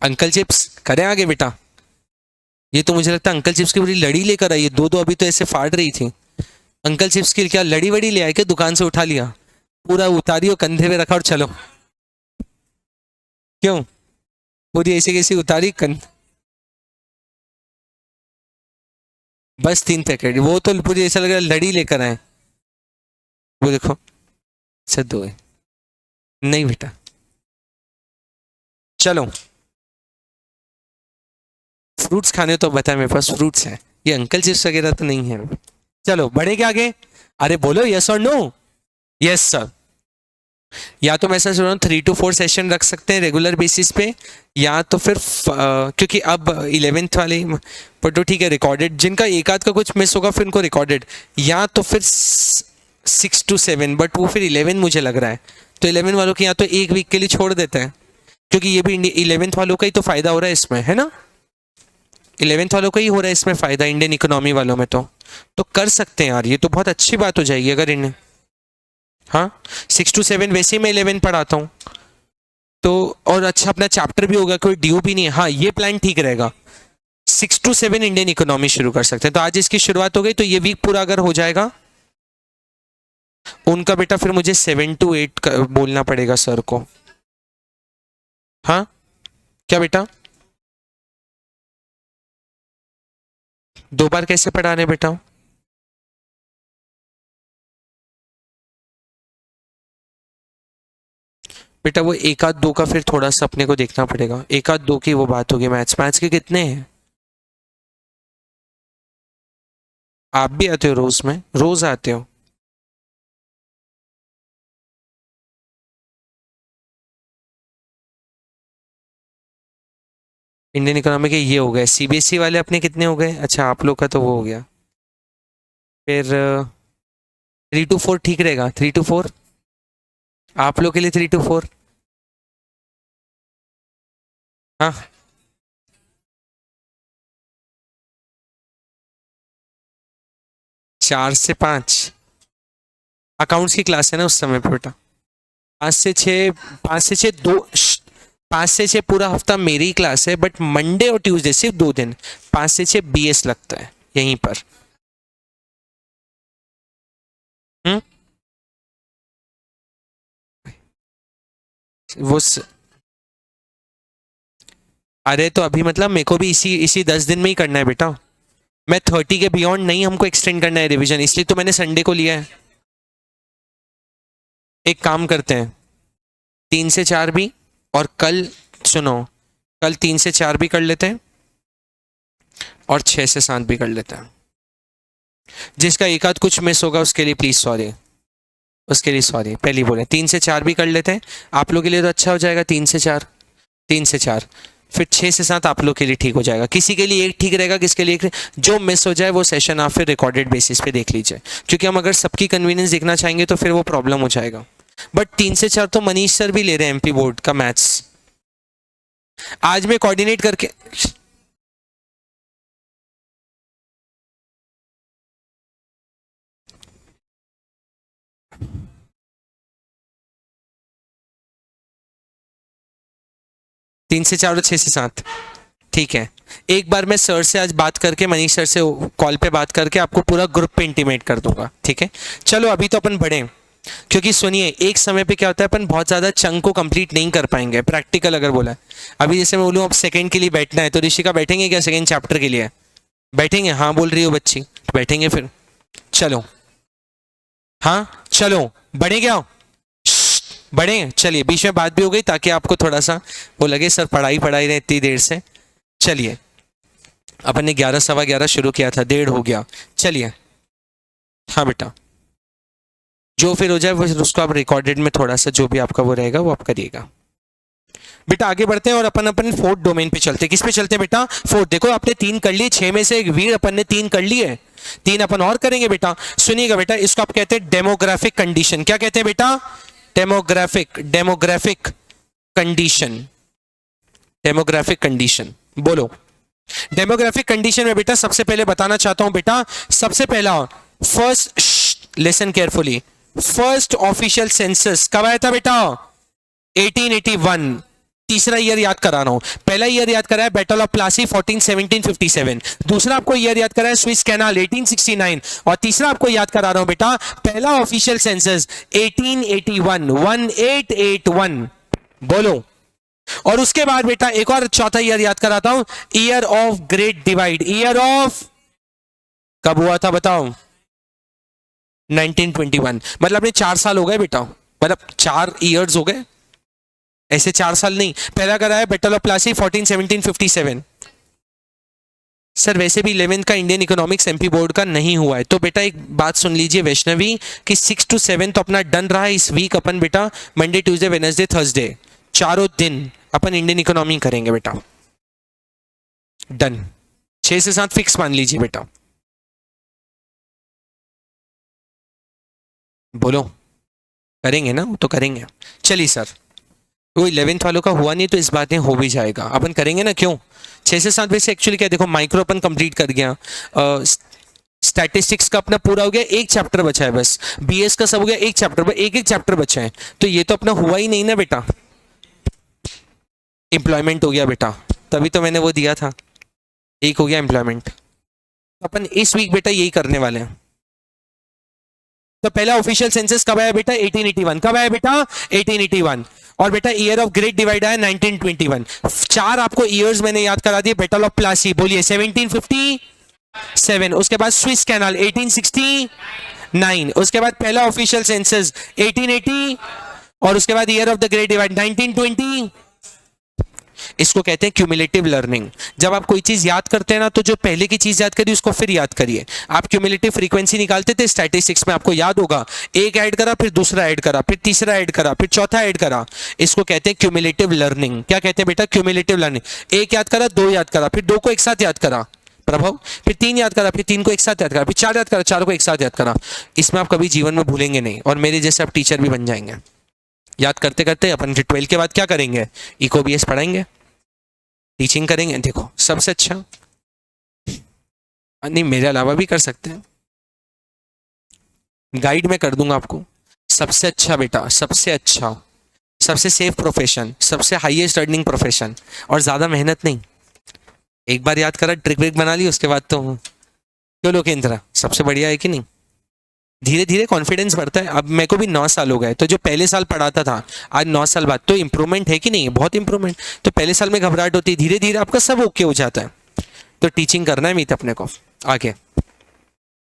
अंकल चिप्स करें आगे बेटा। ये तो मुझे लगता है अंकल चिप्स की पूरी लड़ी लेकर आई है, दो दो अभी तो ऐसे फाड़ रही थी। अंकल चिप्स की क्या लड़ी वड़ी ले आए क्या, दुकान से उठा लिया, पूरा उतारी और कंधे पे रखा और चलो। क्यों पूरी ऐसी कैसी उतारी बस 3 पैकेट, वो तो पूरी ऐसा लग रहा है लड़ी लेकर आए। वो देखो सद्दू है, नहीं बेटा। चलो फ्रूट्स खाने तो बताए मेरे पास फ्रूट्स हैं, ये अंकल चिप्स वगैरह तो नहीं है। चलो बढ़े क्या आगे, अरे बोलो यस और नो। Yes sir. या तो मैं ऐसा सोच रहा हूँ 3 to 4 सेशन रख सकते हैं रेगुलर बेसिस पे, या तो फिर क्योंकि अब 11th वाले पर तो ठीक है रिकॉर्डेड, जिनका एक आध का कुछ मिस होगा फिर उनको रिकॉर्डेड, या तो फिर 6 to 7, बट वो फिर 11 मुझे लग रहा है तो 11 वालों के यहाँ तो एक वीक के लिए छोड़ देते हैं, क्योंकि ये भी 11th वालों का ही तो फायदा हो रहा है इसमें, है ना? 11th वालों का ही हो रहा है इसमें फायदा, इंडियन इकोनॉमी वालों में। तो कर सकते हैं यार, ये तो बहुत अच्छी बात हो जाएगी अगर इन्हें। हाँ, 6 to 7 वैसे ही मैं 11 पढ़ाता हूँ तो, और अच्छा अपना चैप्टर भी होगा, कोई ड्यू भी नहीं है। हाँ, ये प्लान ठीक रहेगा। 6 to 7 इंडियन इकोनॉमी शुरू कर सकते हैं। तो आज इसकी शुरुआत हो गई, तो ये वीक पूरा अगर हो जाएगा उनका बेटा, फिर मुझे 7 to 8 बोलना पड़ेगा सर को। हाँ क्या बेटा? 2 बार कैसे पढ़ा रहे बेटा? बेटा वो 1 आध 2 का फिर थोड़ा सा अपने को देखना पड़ेगा। 1 आध 2 की वो बात होगी। मैथ्स के कितने हैं? आप भी आते हो रोज में? रोज आते हो? इंडियन इकोनॉमी के ये हो गए। सीबीएसई वाले अपने कितने हो गए? अच्छा, आप लोग का तो वो हो गया। फिर 3 to 4 ठीक रहेगा। 3 to 4 आप लोग के लिए। 3 to 4 हाँ। 4 से 5 अकाउंट्स की क्लास है ना उस समय पे बेटा। 5 से 6, 5 से 6 दो, 5 से 6 पूरा हफ्ता मेरी ही क्लास है, बट मंडे और ट्यूसडे सिर्फ 2 दिन 5 से 6 बीएस लगता है यहीं पर। हम्म वो स... अरे तो अभी मतलब मेरे को भी इसी इसी 10 दिन में ही करना है बेटा। मैं 30 के बियॉन्ड नहीं, हमको एक्सटेंड करना है रिवीजन, इसलिए तो मैंने संडे को लिया है। एक काम करते हैं, 3 से 4 भी, और कल सुनो, कल 3 से 4 भी कर लेते हैं और 6 से 7 भी कर लेते हैं। जिसका एक आध कुछ मिस होगा उसके लिए प्लीज सॉरी, उसके लिए सॉरी। पहले बोले 3 से 4 भी कर लेते हैं, आप लोग के लिए तो अच्छा हो जाएगा। 3 से 4, 3 से 4, फिर 6 से 7 आप लोग के लिए ठीक हो जाएगा। किसी के लिए एक ठीक रहेगा, किसके लिए एक, जो मिस हो जाए वो सेशन आप फिर रिकॉर्डेड बेसिस पे देख लीजिए, क्योंकि हम अगर सबकी कन्वीनियंस देखना चाहेंगे तो फिर वो प्रॉब्लम हो जाएगा। बट 3 से 4 तो मनीष सर भी ले रहे हैं एमपी बोर्ड का मैथ्स। आज मैं कोऑर्डिनेट करके 3 से 4 और 6 से 7 ठीक है। एक बार मैं सर से आज बात करके, मनीष सर से कॉल पे बात करके आपको पूरा ग्रुप पे इंटीमेट कर दूंगा, ठीक है? चलो अभी तो अपन बढ़े, क्योंकि सुनिए एक समय पे क्या होता है, अपन बहुत ज़्यादा चंक को कंप्लीट नहीं कर पाएंगे। प्रैक्टिकल अगर बोला है, अभी जैसे मैं बोलूँ अब सेकंड के लिए बैठना है, तो ऋषिका बैठेंगे क्या सेकंड चैप्टर के लिए? बैठेंगे? हाँ बोल रही हो बच्ची, बैठेंगे फिर। चलो हाँ चलो बढ़े क्या? बढ़े, चलिए। बीच में बात भी हो गई ताकि आपको थोड़ा सा वो लगे सर पढ़ाई पढ़ाई रहे इतनी देर से। चलिए, अपन ने 11 सवा 11 शुरू किया था, 1:30 हो गया। चलिए हाँ बेटा, जो फिर हो जाए वो उसको आप रिकॉर्डेड में थोड़ा सा जो भी आपका वो रहेगा वो आप करिएगा। बेटा आगे बढ़ते हैं और अपन अपन फोर्थ डोमेन पे चलते हैं। किस पे चलते हैं बेटा? फोर्थ। देखो आपने 3 कर लिए, 6 में से एक वीर अपन ने 3 कर लिए, 3 अपन और करेंगे बेटा। सुनिएगा बेटा, इसको आप कहते हैं डेमोग्राफिक कंडीशन। क्या कहते हैं बेटा? Demographic condition. डेमोग्राफिक कंडीशन बोलो। डेमोग्राफिक कंडीशन में बेटा सबसे पहले बताना चाहता हूं बेटा, सबसे पहला first, listen carefully, first official census कब आया था बेटा? 1881। तीसरा ईयर याद करा रहा हूं। पहला ईयर याद करा है बैटल ऑफ प्लासी 1417-57। दूसरा आपको ईयर याद करा है स्विस कैनाल 1869। और तीसरा आपको याद करा रहा हूं बेटा, पहला ऑफिशियल सेंसस 1881, 1881 बोलो। और उसके बाद बेटा एक और चौथा ईयर याद कराता हूं, year of great divide. Year of कब हुआ था बताओ? 1921। मतलब अपने 4 साल हो गए बेटा, मतलब 4 ईयर्स हो गए, ऐसे 4 साल नहीं। पहला करा है बैटल ऑफ प्लासी 1417-57। सर वैसे भी 11th का इंडियन इकोनॉमिक्स एमपी बोर्ड का नहीं हुआ है, तो बेटा एक बात सुन लीजिए वैष्णवी, कि 6 to 7 तो अपना डन रहा है। इस वीक अपन बेटा मंडे ट्यूसडे वेडनेसडे थर्सडे 4 दिन अपन इंडियन इकोनॉमी करेंगे बेटा। डन। 6 से 7 फिक्स मान लीजिए बेटा। बोलो करेंगे ना, वो तो करेंगे। चलिए सर, वो 11th वालों का हुआ नहीं तो इस बात में हो भी जाएगा, अपन करेंगे ना, क्यों। 6 से 7 बजे से एक्चुअली क्या, देखो माइक्रो अपन कंप्लीट कर गया, स्टैटिस्टिक्स का अपना पूरा हो गया, एक चैप्टर बचा है बस, बीएस का सब हो गया, एक चैप्टर, एक एक चैप्टर बचा है, तो ये तो अपना हुआ ही नहीं ना बेटा। एम्प्लॉयमेंट हो गया बेटा, तभी तो मैंने वो दिया था, एक हो गया एम्प्लॉयमेंट। अपन इस वीक बेटा यही करने वाले हैं। तो पहला ऑफिशियल सेंसस कब आया बेटा, 1881। कब आया बेटा, 1881। और बेटा ईयर ऑफ ग्रेट डिवाइड आया 1921। चार आपको ईयर्स मैंने याद करा दिए। बैटल ऑफ प्लासी बोलिए 1757। उसके बाद स्विस कैनाल 1869। उसके बाद पहला ऑफिशियल सेंसस 1880। और उसके बाद year of the great divide 1920। इसको कहते हैं क्यूमुलेटिव लर्निंग। जब आप कोई चीज याद करते हैं ना, तो जो पहले की चीज याद करिए उसको फिर याद करिए। आप क्यूमुलेटिव फ्रीक्वेंसी निकालते थे स्टैटिस्टिक्स में, आपको याद होगा, एक ऐड करा फिर दूसरा ऐड करा फिर तीसरा ऐड करा फिर चौथा ऐड करा, इसको कहते हैं क्यूमुलेटिव लर्निंग। क्या कहते हैं बेटा, क्यूमुलेटिव लर्निंग। एक याद करा, दो याद करा, फिर दो को एक साथ याद करा प्रभव, फिर तीन याद करा, फिर तीन को एक साथ याद करा, फिर चार याद करा, चार को एक साथ याद करा। इसमें आप कभी जीवन में भूलेंगे नहीं, और मेरे जैसे आप टीचर भी बन जाएंगे। याद करते करते अपन 12 के बाद क्या करेंगे, इको बीएस पढ़ाएंगे, टीचिंग करेंगे। देखो सबसे अच्छा, नहीं मेरे अलावा भी कर सकते हैं, गाइड में कर दूंगा आपको। सबसे अच्छा बेटा, सबसे अच्छा, सबसे सेफ प्रोफेशन, सबसे हाईएस्ट अर्निंग प्रोफेशन, और ज्यादा मेहनत नहीं। एक बार याद करा, ट्रिक व्रिक बना ली, उसके बाद तो क्यों लोकेंद्र, सबसे बढ़िया है कि नहीं। धीरे धीरे कॉन्फिडेंस बढ़ता है। अब मेरे को भी 9 साल हो गए, तो जो पहले साल पढ़ाता था, आज 9 साल बाद तो इंप्रूवमेंट है कि नहीं, बहुत इंप्रूवमेंट। तो पहले साल में घबराहट होती है, धीरे धीरे आपका सब ओके हो जाता है। तो टीचिंग करना है मीत अपने को। आगे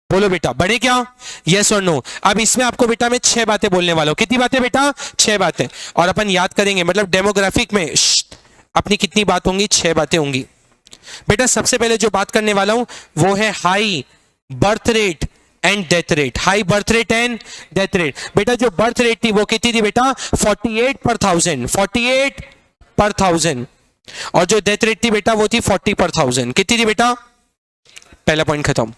बोलो बेटा, बढ़े क्या, यस और नो। अब इसमें आपको बेटा मैं 6 बातें बोलने वाला हूं। कितनी बातें बेटा, 6 बातें। और अपन याद करेंगे, मतलब डेमोग्राफिक में अपनी कितनी बात होंगी, 6 बातें होंगी बेटा। सबसे पहले जो बात करने वाला हूं वो है high birth rate and death rate. High birth rate and death rate. बेटा जो बर्थ रेट थी वो कितनी थी बेटा, 48 पर 1000, 48 पर 1000। और जो डेथ रेट थी बेटा वो थी 40 पर 1000। कितनी थी बेटा, पहला पॉइंट खत्म।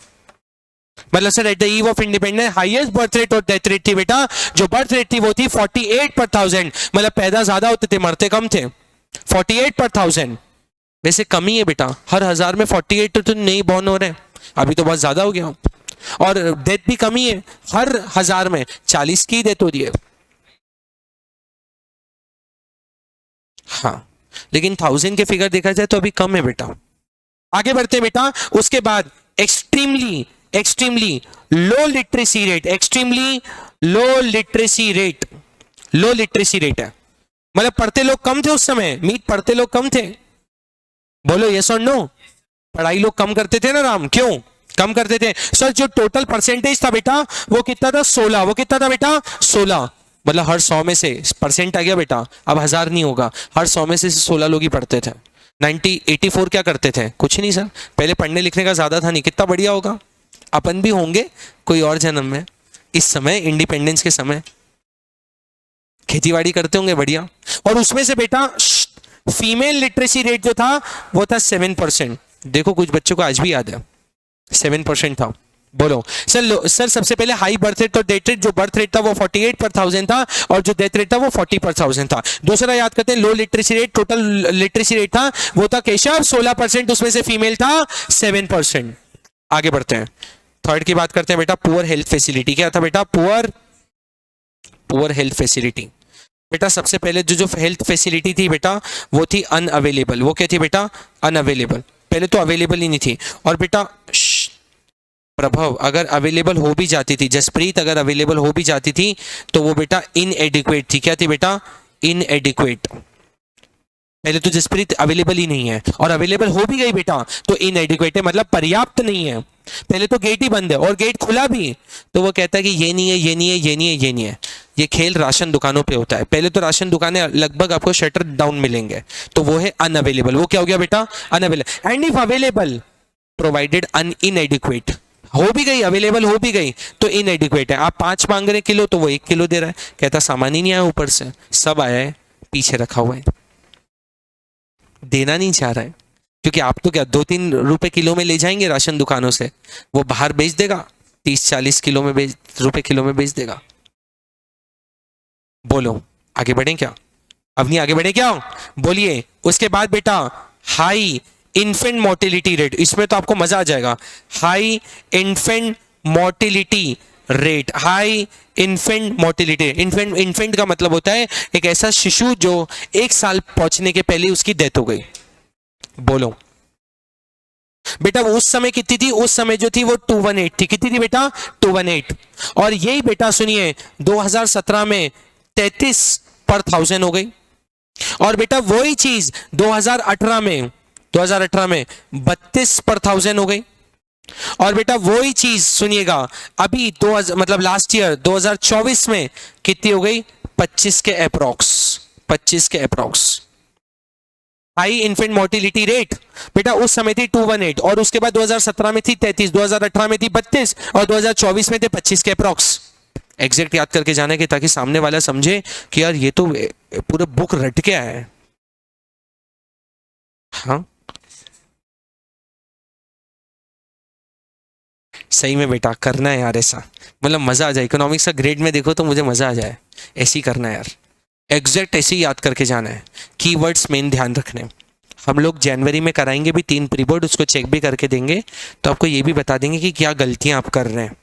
मतलब sir at the eve of independence highest birth rate और डेथ रेट थी बेटा, जो बर्थ रेट थी वो थी 48 पर 1000। मतलब पैदा ज्यादा होते थे, मरते कम थे। 48 पर 1000 वैसे कम ही है बेटा, हर 1000 में 48 तो नहीं बॉर्न हो रहे हैं, अभी तो बहुत ज्यादा हो गया। और डेथ भी कम ही है, हर 1000 में 40 की डेथ हो रही है। हाँ, लेकिन 1000 के फिगर देखा जाए तो अभी कम है बेटा। आगे बढ़ते हैं बेटा। उसके बाद extremely extremely low literacy rate, extremely low literacy rate, लो लिटरेसी रेट है। मतलब पढ़ते लोग कम थे उस समय, मीत पढ़ते लोग कम थे। बोलो यस और नो, पढ़ाई लोग कम करते थे ना राम, क्यों कम करते थे सर। जो टोटल परसेंटेज था बेटा वो कितना था, 16। वो कितना था बेटा, 16। मतलब हर 100 में से परसेंट आ गया बेटा, अब 1000 नहीं होगा, हर 100 में से 16 लोग ही पढ़ते थे। 84 क्या करते थे, कुछ नहीं सर, पहले पढ़ने लिखने का ज्यादा था नहीं। कितना बढ़िया होगा, अपन भी होंगे कोई और जन्म में, इस समय इंडिपेंडेंस के समय खेतीबाड़ी करते होंगे बढ़िया। और उसमें से बेटा फीमेल लिटरेसी रेट जो था वो था 7%। देखो कुछ बच्चों को आज भी याद है, 7% था। बोलो सर, सर सबसे पहले हाई बर्थ रेट और डेथ रेट। जो बर्थ रेट था वो 48 पर 1000 था, और जो डेथ रेट था वो 40 पर 1000 था। दूसरा याद करते हैं, लो literacy rate, total literacy rate था वो था केशव 16%, उसमें से फीमेल था 7%। आगे बढ़ते हैं, थर्ड की बात करते हैं बेटा, पुअर हेल्थ फैसिलिटी। क्या था बेटा, पुअर हेल्थ फैसिलिटी। बेटा सबसे पहले जो हेल्थ फैसिलिटी थी बेटा वो थी अनअवेलेबल। वो क्या थी बेटा, अनअवेलेबल। पहले तो अवेलेबल ही नहीं थी। और बेटा प्रभव अगर अवेलेबल हो भी जाती थी, जसप्रीत अगर अवेलेबल हो भी जाती थी तो वो बेटा इनएडिक्वेट थी। क्या थी बेटा, इनएडिक्वेट। पहले तो जसप्रीत अवेलेबल ही नहीं है, और अवेलेबल हो भी गई बेटा तो इनएडिक्वेट है, मतलब पर्याप्त नहीं है। पहले तो गेट ही बंद है, और गेट खुला भी तो वो कहता है कि ये नहीं है, ये नहीं है, ये नहीं है, ये नहीं है। ये खेल राशन दुकानों पे होता है। पहले तो राशन दुकानें लगभग आपको शटर डाउन मिलेंगे, तो वो है अनअवेलेबल। वो क्या हो गया बेटा, unavailable. And if available provided इनएडिक्वेट, हो भी गई, अवेलेबल हो भी गई तो इनएडिक्वेट है। आप 5 मांग रहे किलो तो वो 1 किलो दे रहा है, कहता सामान ही नहीं आया, ऊपर से सब आया है, पीछे रखा हुआ है, देना नहीं चाह रहा है। क्योंकि आप तो क्या 2-3 रुपए किलो में ले जाएंगे राशन दुकानों से, वो बाहर बेच देगा 30-40 किलो में रुपए किलो में बेच देगा। बोलो आगे बढ़े क्या? अब नहीं आगे बढ़े क्या? बोलिए। उसके बाद बेटा हाई इन्फेंट मोर्टेलिटी रेट, इसमें तो आपको मजा आ जाएगा। High infant mortality rate, high infant mortality. Infant, infant का मतलब होता है एक ऐसा शिशु जो 1 साल पहुंचने के पहले उसकी डेथ हो गई। बोलो बेटा उस समय कितनी थी? उस समय जो थी वो 218 थी। कितनी थी बेटा? 218। और यही बेटा सुनिए 2017 में 33 पर 1000 हो गई। और बेटा वही चीज 2018 में 32 पर 1000 हो गई। और बेटा वही चीज सुनिएगा अभी मतलब लास्ट ईयर 2024 में कितनी हो गई? 25 के अप्रोक्स, 25 के approx. High infant mortality rate बेटा उस समय थी 218, और उसके बाद 2017 में थी 33, 2018 में थी 32, और 2024 में थे 25 के अप्रोक्स। एग्जैक्ट याद करके जाने के ताकि सामने वाला समझे कि यार ये तो पूरा बुक रट के आया है। हाँ सही में बेटा करना है यार ऐसा, मतलब मजा आ जाए। इकोनॉमिक्स का ग्रेड में देखो तो मुझे मजा आ जाए। ऐसे ही करना है यार, एग्जैक्ट ऐसे ही याद करके जाना है। कीवर्ड्स मेन ध्यान रखने। हम लोग जनवरी में कराएंगे भी 3 प्री बोर्ड, उसको चेक भी करके देंगे, तो आपको ये भी बता देंगे कि क्या गलतियां आप कर रहे हैं।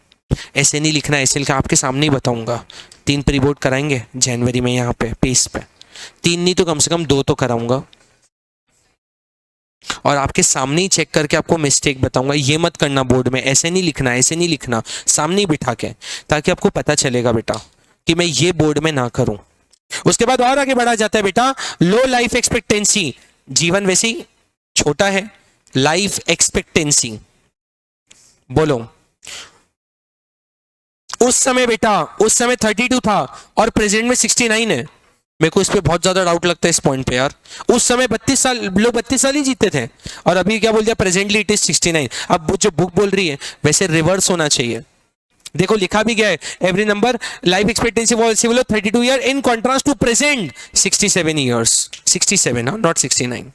ऐसे नहीं लिखना, ऐसे लिखा आपके सामने ही बताऊंगा। 3 प्री बोर्ड कराएंगे जनवरी में यहाँ पे पेस पे, 3 नहीं तो कम से कम 2 तो कराऊंगा, और आपके सामने ही चेक करके आपको मिस्टेक बताऊंगा। ये मत करना बोर्ड में, ऐसे नहीं लिखना, ऐसे नहीं लिखना, सामने ही बिठा के, ताकि आपको पता चलेगा बेटा कि मैं ये बोर्ड में ना करूं। उसके बाद और आगे बढ़ा जाता है बेटा लो लाइफ एक्सपेक्टेंसी। जीवन वैसे ही छोटा है, लाइफ एक्सपेक्टेंसी बोलो। उस समय बेटा उस समय 32 था और प्रेजेंट में 69 है। मेरे को इस पे बहुत ज्यादा डाउट लगता है इस पॉइंट पे यार। उस समय 32 साल, लोग 32 साल ही जीते थे, और अभी क्या बोल दिया? Presently it is 69। अब जो बुक बोल रही है वैसे रिवर्स होना चाहिए। देखो लिखा भी गया है every number life expectancy was 32 year in contrast to present 67 years. 67 हाँ, नॉट 69।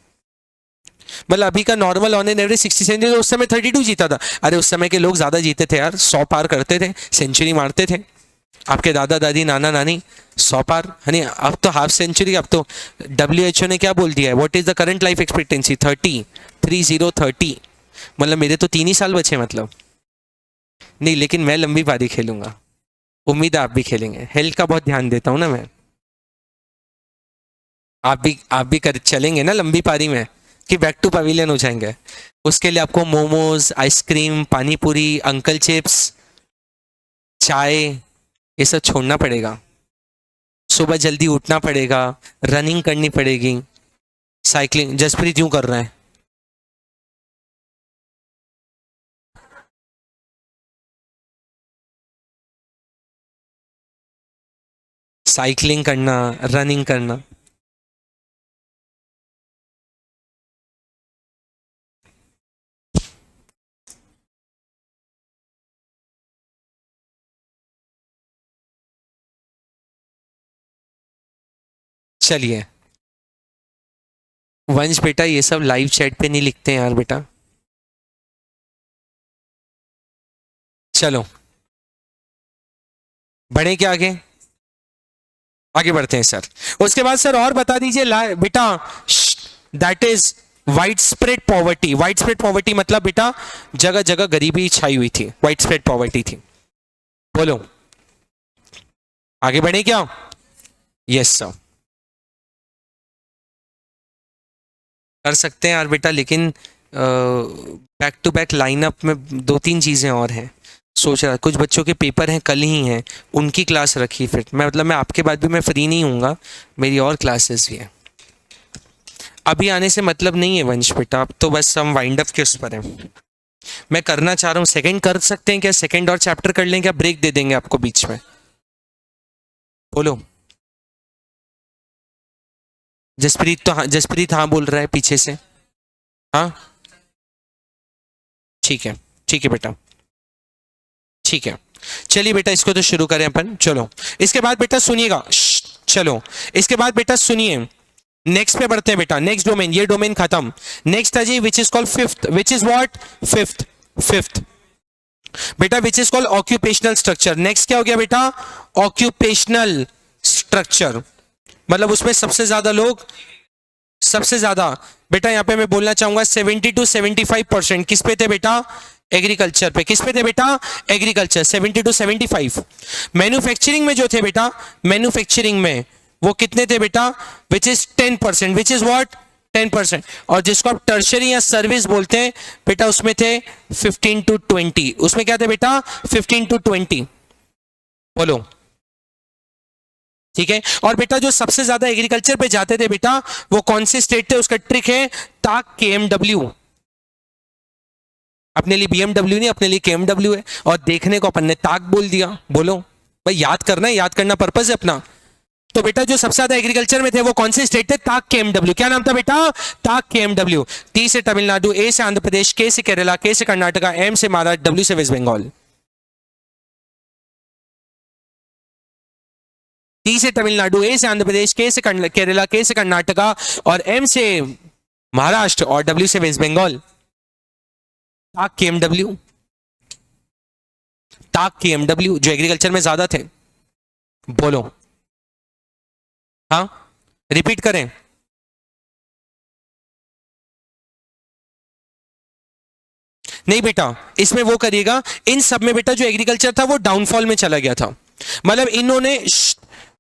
मतलब अभी का नॉर्मल ऑन एन एवरेज 67 थी, तो उस समय 32 जीता था। अरे उस समय के लोग ज्यादा जीते थे यार, 100 पार करते थे, सेंचुरी मारते थे। आपके दादा दादी नाना नानी 100 पार, है अब तो हाफ सेंचुरी। अब तो WHO ने क्या बोल दिया है? What is the current life expectancy? 30 मतलब मेरे तो 3 ही साल बचे मतलब। नहीं लेकिन मैं लंबी पारी खेलूंगा, उम्मीद है आप भी खेलेंगे। हेल्थ का बहुत ध्यान देता हूं ना मैं। आप भी कर चलेंगे ना लंबी पारी में, कि बैक टू पवेलियन हो जाएंगे? उसके लिए आपको मोमोज, आइसक्रीम, पानी पूरी, अंकल चिप्स, चाय, ये सब छोड़ना पड़ेगा। सुबह जल्दी उठना पड़ेगा, रनिंग करनी पड़ेगी, साइकिलिंग। जसप्रीत यूं कर रहे हैं। साइकिलिंग करना, रनिंग करना। चलिए वंश बेटा ये सब लाइव चैट पे नहीं लिखते हैं यार बेटा। चलो बढ़े क्या आगे? आगे बढ़ते हैं सर। उसके बाद सर और बता दीजिए बेटा, that is wide spread poverty. Wide spread poverty मतलब बेटा जगह जगह गरीबी छाई हुई थी, वाइड स्प्रेड पॉवर्टी थी। बोलो आगे बढ़े क्या? यस सर कर सकते हैं यार बेटा, लेकिन बैक टू बैक लाइनअप में 2-3 चीज़ें और हैं। सोच रहा कुछ बच्चों के पेपर हैं, कल ही हैं, उनकी क्लास रखी। फिर मैं मतलब मैं आपके बाद भी मैं फ्री नहीं हूँगा, मेरी और क्लासेस भी हैं। अभी आने से मतलब नहीं है वंश बेटा, अब तो बस हम वाइंड अप के उस पर हैं। मैं करना चाह रहा हूँ, सेकंड कर सकते हैं क्या? सेकंड और चैप्टर कर लें क्या? ब्रेक दे देंगे आपको बीच में? बोलो। जसप्रीत तो हाँ, जसप्रीत हाँ बोल रहा है पीछे से। हाँ ठीक है, ठीक है बेटा, ठीक है। चलिए बेटा इसको तो शुरू करें अपन। चलो इसके बाद बेटा सुनिएगा, चलो इसके बाद बेटा सुनिए, नेक्स्ट पे बढ़ते हैं बेटा। नेक्स्ट डोमेन, ये डोमेन खत्म। नेक्स्ट है G which is called fifth. Which is what? Fifth. Fifth बेटा which is called occupational structure. Next क्या हो गया बेटा? ऑक्यूपेशनल इंफ्रास्ट्रक्चर, मतलब उसमें सबसे ज्यादा बेटा यहाँ पे मैं बोलना चाहूंगा 70 to 75% किस पे थे बेटा? एग्रीकल्चर पे। किस पे थे बेटा? एग्रीकल्चर। 70 to 75। मैन्युफैक्चरिंग में जो थे बेटा, मैन्युफैक्चरिंग में वो कितने थे बेटा? Which is 10%, which is what? 10%। और जिसको आप टर्शरी या सर्विस बोलते हैं बेटा, उसमें थे 15 to 20। उसमें क्या थे बेटा? 15 to 20। बोलो, ठीक है। और बेटा जो सबसे ज्यादा एग्रीकल्चर पे जाते थे बेटा, वो कौन से स्टेट थे? उसका ट्रिक है ताक केएमडब्ल्यू। अपने लिए बीएमडब्ल्यू नहीं, अपने लिए केएमडब्ल्यू है, और देखने को अपन ने ताक बोल दिया। बोलो भाई, याद करना है, याद करना पर्पज है अपना। तो बेटा जो सबसे ज्यादा एग्रीकल्चर में थे वो कौन से स्टेट थे? ताक केएमडब्ल्यू। क्या नाम था बेटा? ताक केएमडब्ल्यू। टी से तमिलनाडु, ए से आंध्र प्रदेश, के से केरला, के से कर्नाटका, एम से महाराष्ट्र, डब्ल्यू से वेस्ट बंगाल। टी से तमिलनाडु, ए से आंध्र प्रदेश, के से केरला, के से कर्नाटका, और एम से महाराष्ट्र, और डब्ल्यू से वेस्ट बंगाल। ताक केएमडब्ल्यू, ताक केएमडब्ल्यू जो एग्रीकल्चर में ज्यादा थे। बोलो, हाँ, रिपीट करें? नहीं बेटा, इसमें वो करिएगा, इन सब में बेटा जो एग्रीकल्चर था वो डाउनफॉल में चला गया था। मतलब इन्होंने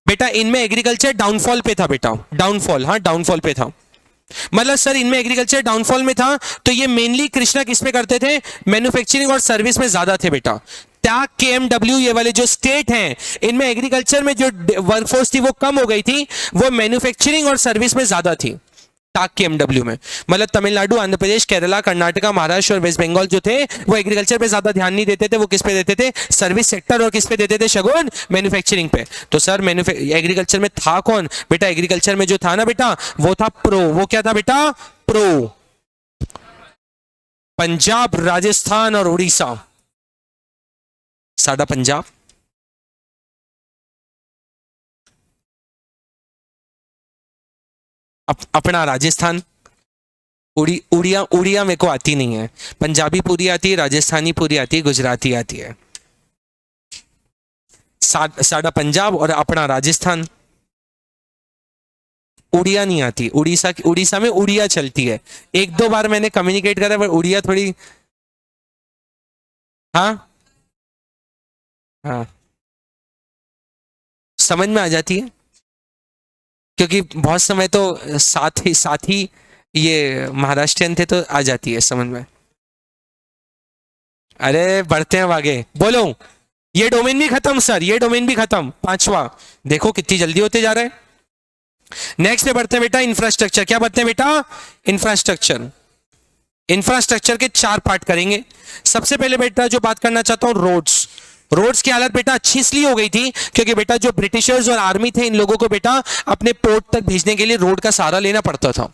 बेटा, इनमें एग्रीकल्चर डाउनफॉल पे था बेटा, डाउनफॉल, हाँ डाउनफॉल पे था। मतलब सर इनमें एग्रीकल्चर डाउनफॉल में था, तो ये मेनली कृष्णा किस पे करते थे? मैन्युफैक्चरिंग और सर्विस में ज्यादा थे बेटा। टैग केएमडब्ल्यू ये वाले जो स्टेट हैं, इनमें एग्रीकल्चर में जो वर्कफोर्स थी वो कम हो गई थी, वो मैन्युफैक्चरिंग और सर्विस में ज्यादा थी टाक केएमडब्ल्यू में। मतलब तमिलनाडु, आंध्र प्रदेश, केरला, कर्नाटका, महाराष्ट्र और वेस्ट बंगाल जो थे वो एग्रीकल्चर पे ज्यादा ध्यान नहीं देते थे, वो किस पे देते थे? Service sector. और किस पे देते थे शगुन? मैन्युफैक्चरिंग पे। तो सर एग्रीकल्चर में था कौन बेटा? एग्रीकल्चर में जो था ना बेटा, वो था प्रो। वो क्या था बेटा? प्रो। पंजाब, राजस्थान और उड़ीसा। साडा पंजाब, अपना राजस्थान। उड़िया उड़िया मेरे को आती नहीं है। पंजाबी पूरी आती है, राजस्थानी पूरी आती है, गुजराती आती है। साडा पंजाब और अपना राजस्थान। उड़िया नहीं आती। उड़ीसा में उड़िया चलती है। एक दो बार मैंने कम्युनिकेट करा, पर उड़िया थोड़ी, हाँ हाँ, समझ में आ जाती है, क्योंकि बहुत समय तो साथ ही ये महाराष्ट्रियन थे, तो आ जाती है समझ में। अरे बढ़ते हैं अब आगे। बोलो, ये डोमेन भी खत्म सर, ये डोमेन भी खत्म, पांचवा। देखो कितनी जल्दी होते जा रहे हैं। नेक्स्ट पे बढ़ते हैं बेटा, इंफ्रास्ट्रक्चर। क्या बढ़ते हैं बेटा? इंफ्रास्ट्रक्चर। इंफ्रास्ट्रक्चर के 4 पार्ट करेंगे। सबसे पहले बेटा जो बात करना चाहता हूं, रोड्स। रोड्स की हालत बेटा अच्छी इसलिए हो गई थी क्योंकि बेटा जो ब्रिटिशर्स और आर्मी थे, इन लोगों को बेटा अपने पोर्ट तक भेजने के लिए रोड का सहारा लेना पड़ता था।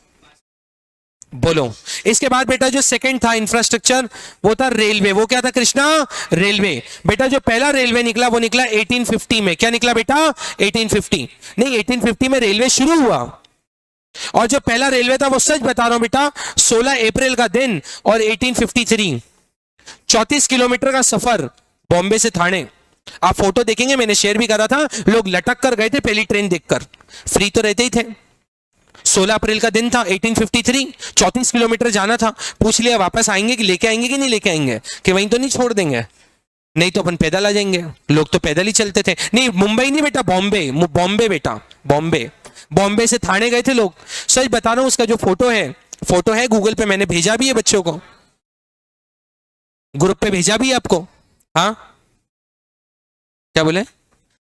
बोलो, इसके बाद बेटा जो सेकंड था इंफ्रास्ट्रक्चर, वो था रेलवे। वो क्या था कृष्णा? रेलवे। बेटा जो पहला रेलवे निकला वो निकला 1850 में। क्या निकला बेटा? 1850 नहीं, 1850 में रेलवे शुरू हुआ। और जो पहला रेलवे था वो, सच बता रहा हूं बेटा, 16 अप्रैल का दिन और 1853, 34 किलोमीटर का सफर बॉम्बे से थाने। आप फोटो देखेंगे, मैंने शेयर भी करा था, लोग लटक कर गए थे पहली ट्रेन देखकर। फ्री तो रहते ही थे। 16 अप्रैल का दिन था 1853, 34 किलोमीटर जाना था। पूछ लिया वापस आएंगे कि लेके आएंगे कि नहीं लेके आएंगे, कि वहीं तो नहीं छोड़ देंगे, नहीं तो अपन पैदल आ जाएंगे। लोग तो पैदल ही चलते थे। नहीं, मुंबई नहीं बेटा, बॉम्बे। बॉम्बे बेटा, बॉम्बे। बॉम्बे से थाने गए थे लोग। सच बता रहा हूं, उसका जो फोटो है गूगल पे, मैंने भेजा भी है बच्चों को, ग्रुप पे भेजा भी है आपको। हाँ, क्या बोले?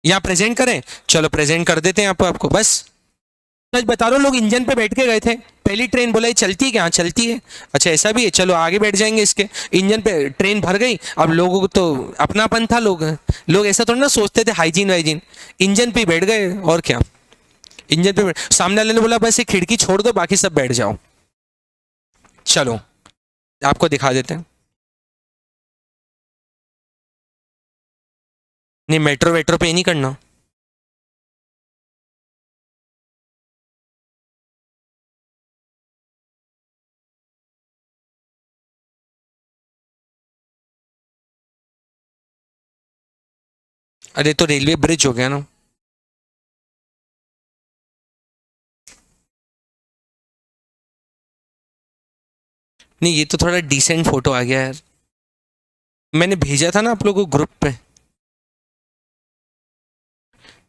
यहाँ प्रेजेंट करें? चलो प्रेजेंट कर देते हैं आपको बस। सच बता रहा हूँ, लोग इंजन पे बैठ के गए थे। पहली ट्रेन बोला ये चलती है क्या? हाँ चलती है। अच्छा ऐसा भी है, चलो आगे बैठ जाएंगे इसके। इंजन पे ट्रेन भर गई। अब लोगों को तो अपनापन था, लोग ऐसा थोड़ा ना सोचते थे हाइजीन वाइजीन। इंजन पे बैठ गए और क्या। इंजन पे सामने वाले ने बोला बस ये खिड़की छोड़ दो, बाकी सब बैठ जाओ। चलो आपको दिखा देते हैं। नहीं, मेट्रो वेट्रो पे ही नहीं करना। अरे तो रेलवे ब्रिज हो गया ना। नहीं ये तो थोड़ा डिसेंट फोटो आ गया यार, मैंने भेजा था ना आप लोगों को ग्रुप पे।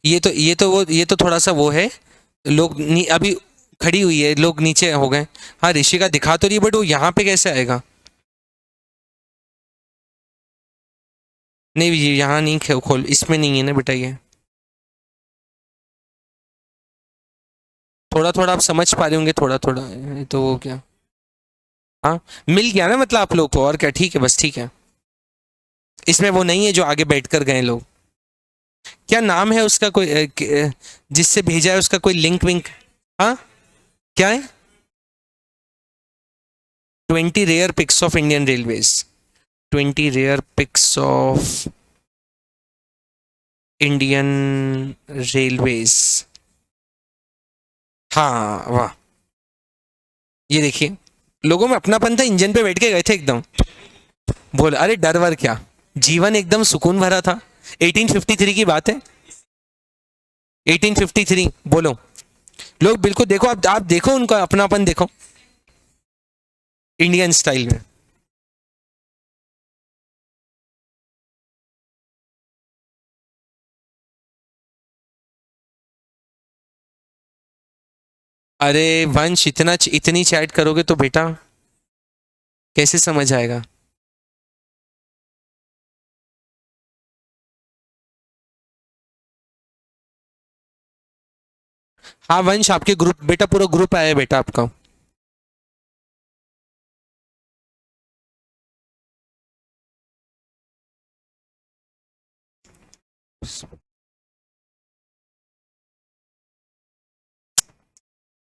ये तो थोड़ा सा वो है, लोग अभी खड़ी हुई है, लोग नीचे हो गए। हाँ ऋषिका दिखा तो रही है, बट वो यहाँ पे कैसे आएगा? नहीं ये यहाँ नहीं खोल, इसमें नहीं है ना बेटा ये। थोड़ा थोड़ा आप समझ पा रहे होंगे, थोड़ा थोड़ा तो वो क्या। हाँ मिल गया ना मतलब आप लोग को, और क्या, ठीक है बस, ठीक है। इसमें वो नहीं है जो आगे बैठ कर गए लोग। क्या नाम है उसका, कोई जिससे भेजा है उसका कोई लिंक विंक? हाँ क्या है? 20 rare pics of Indian railways, 20 rare pics of Indian railways. हाँ वाह, ये देखिए लोगों में अपनापन था, इंजन पे बैठ के गए थे एकदम। बोल अरे डर वर क्या, जीवन एकदम सुकून भरा था। 1853 की बात है, 1853। बोलो लोग बिल्कुल देखो, आप देखो उनका अपनापन देखो, इंडियन स्टाइल में। अरे वंश इतनी चैट करोगे तो बेटा कैसे समझ आएगा? हाँ वंश आपके ग्रुप बेटा, पूरा ग्रुप आया है बेटा आपका।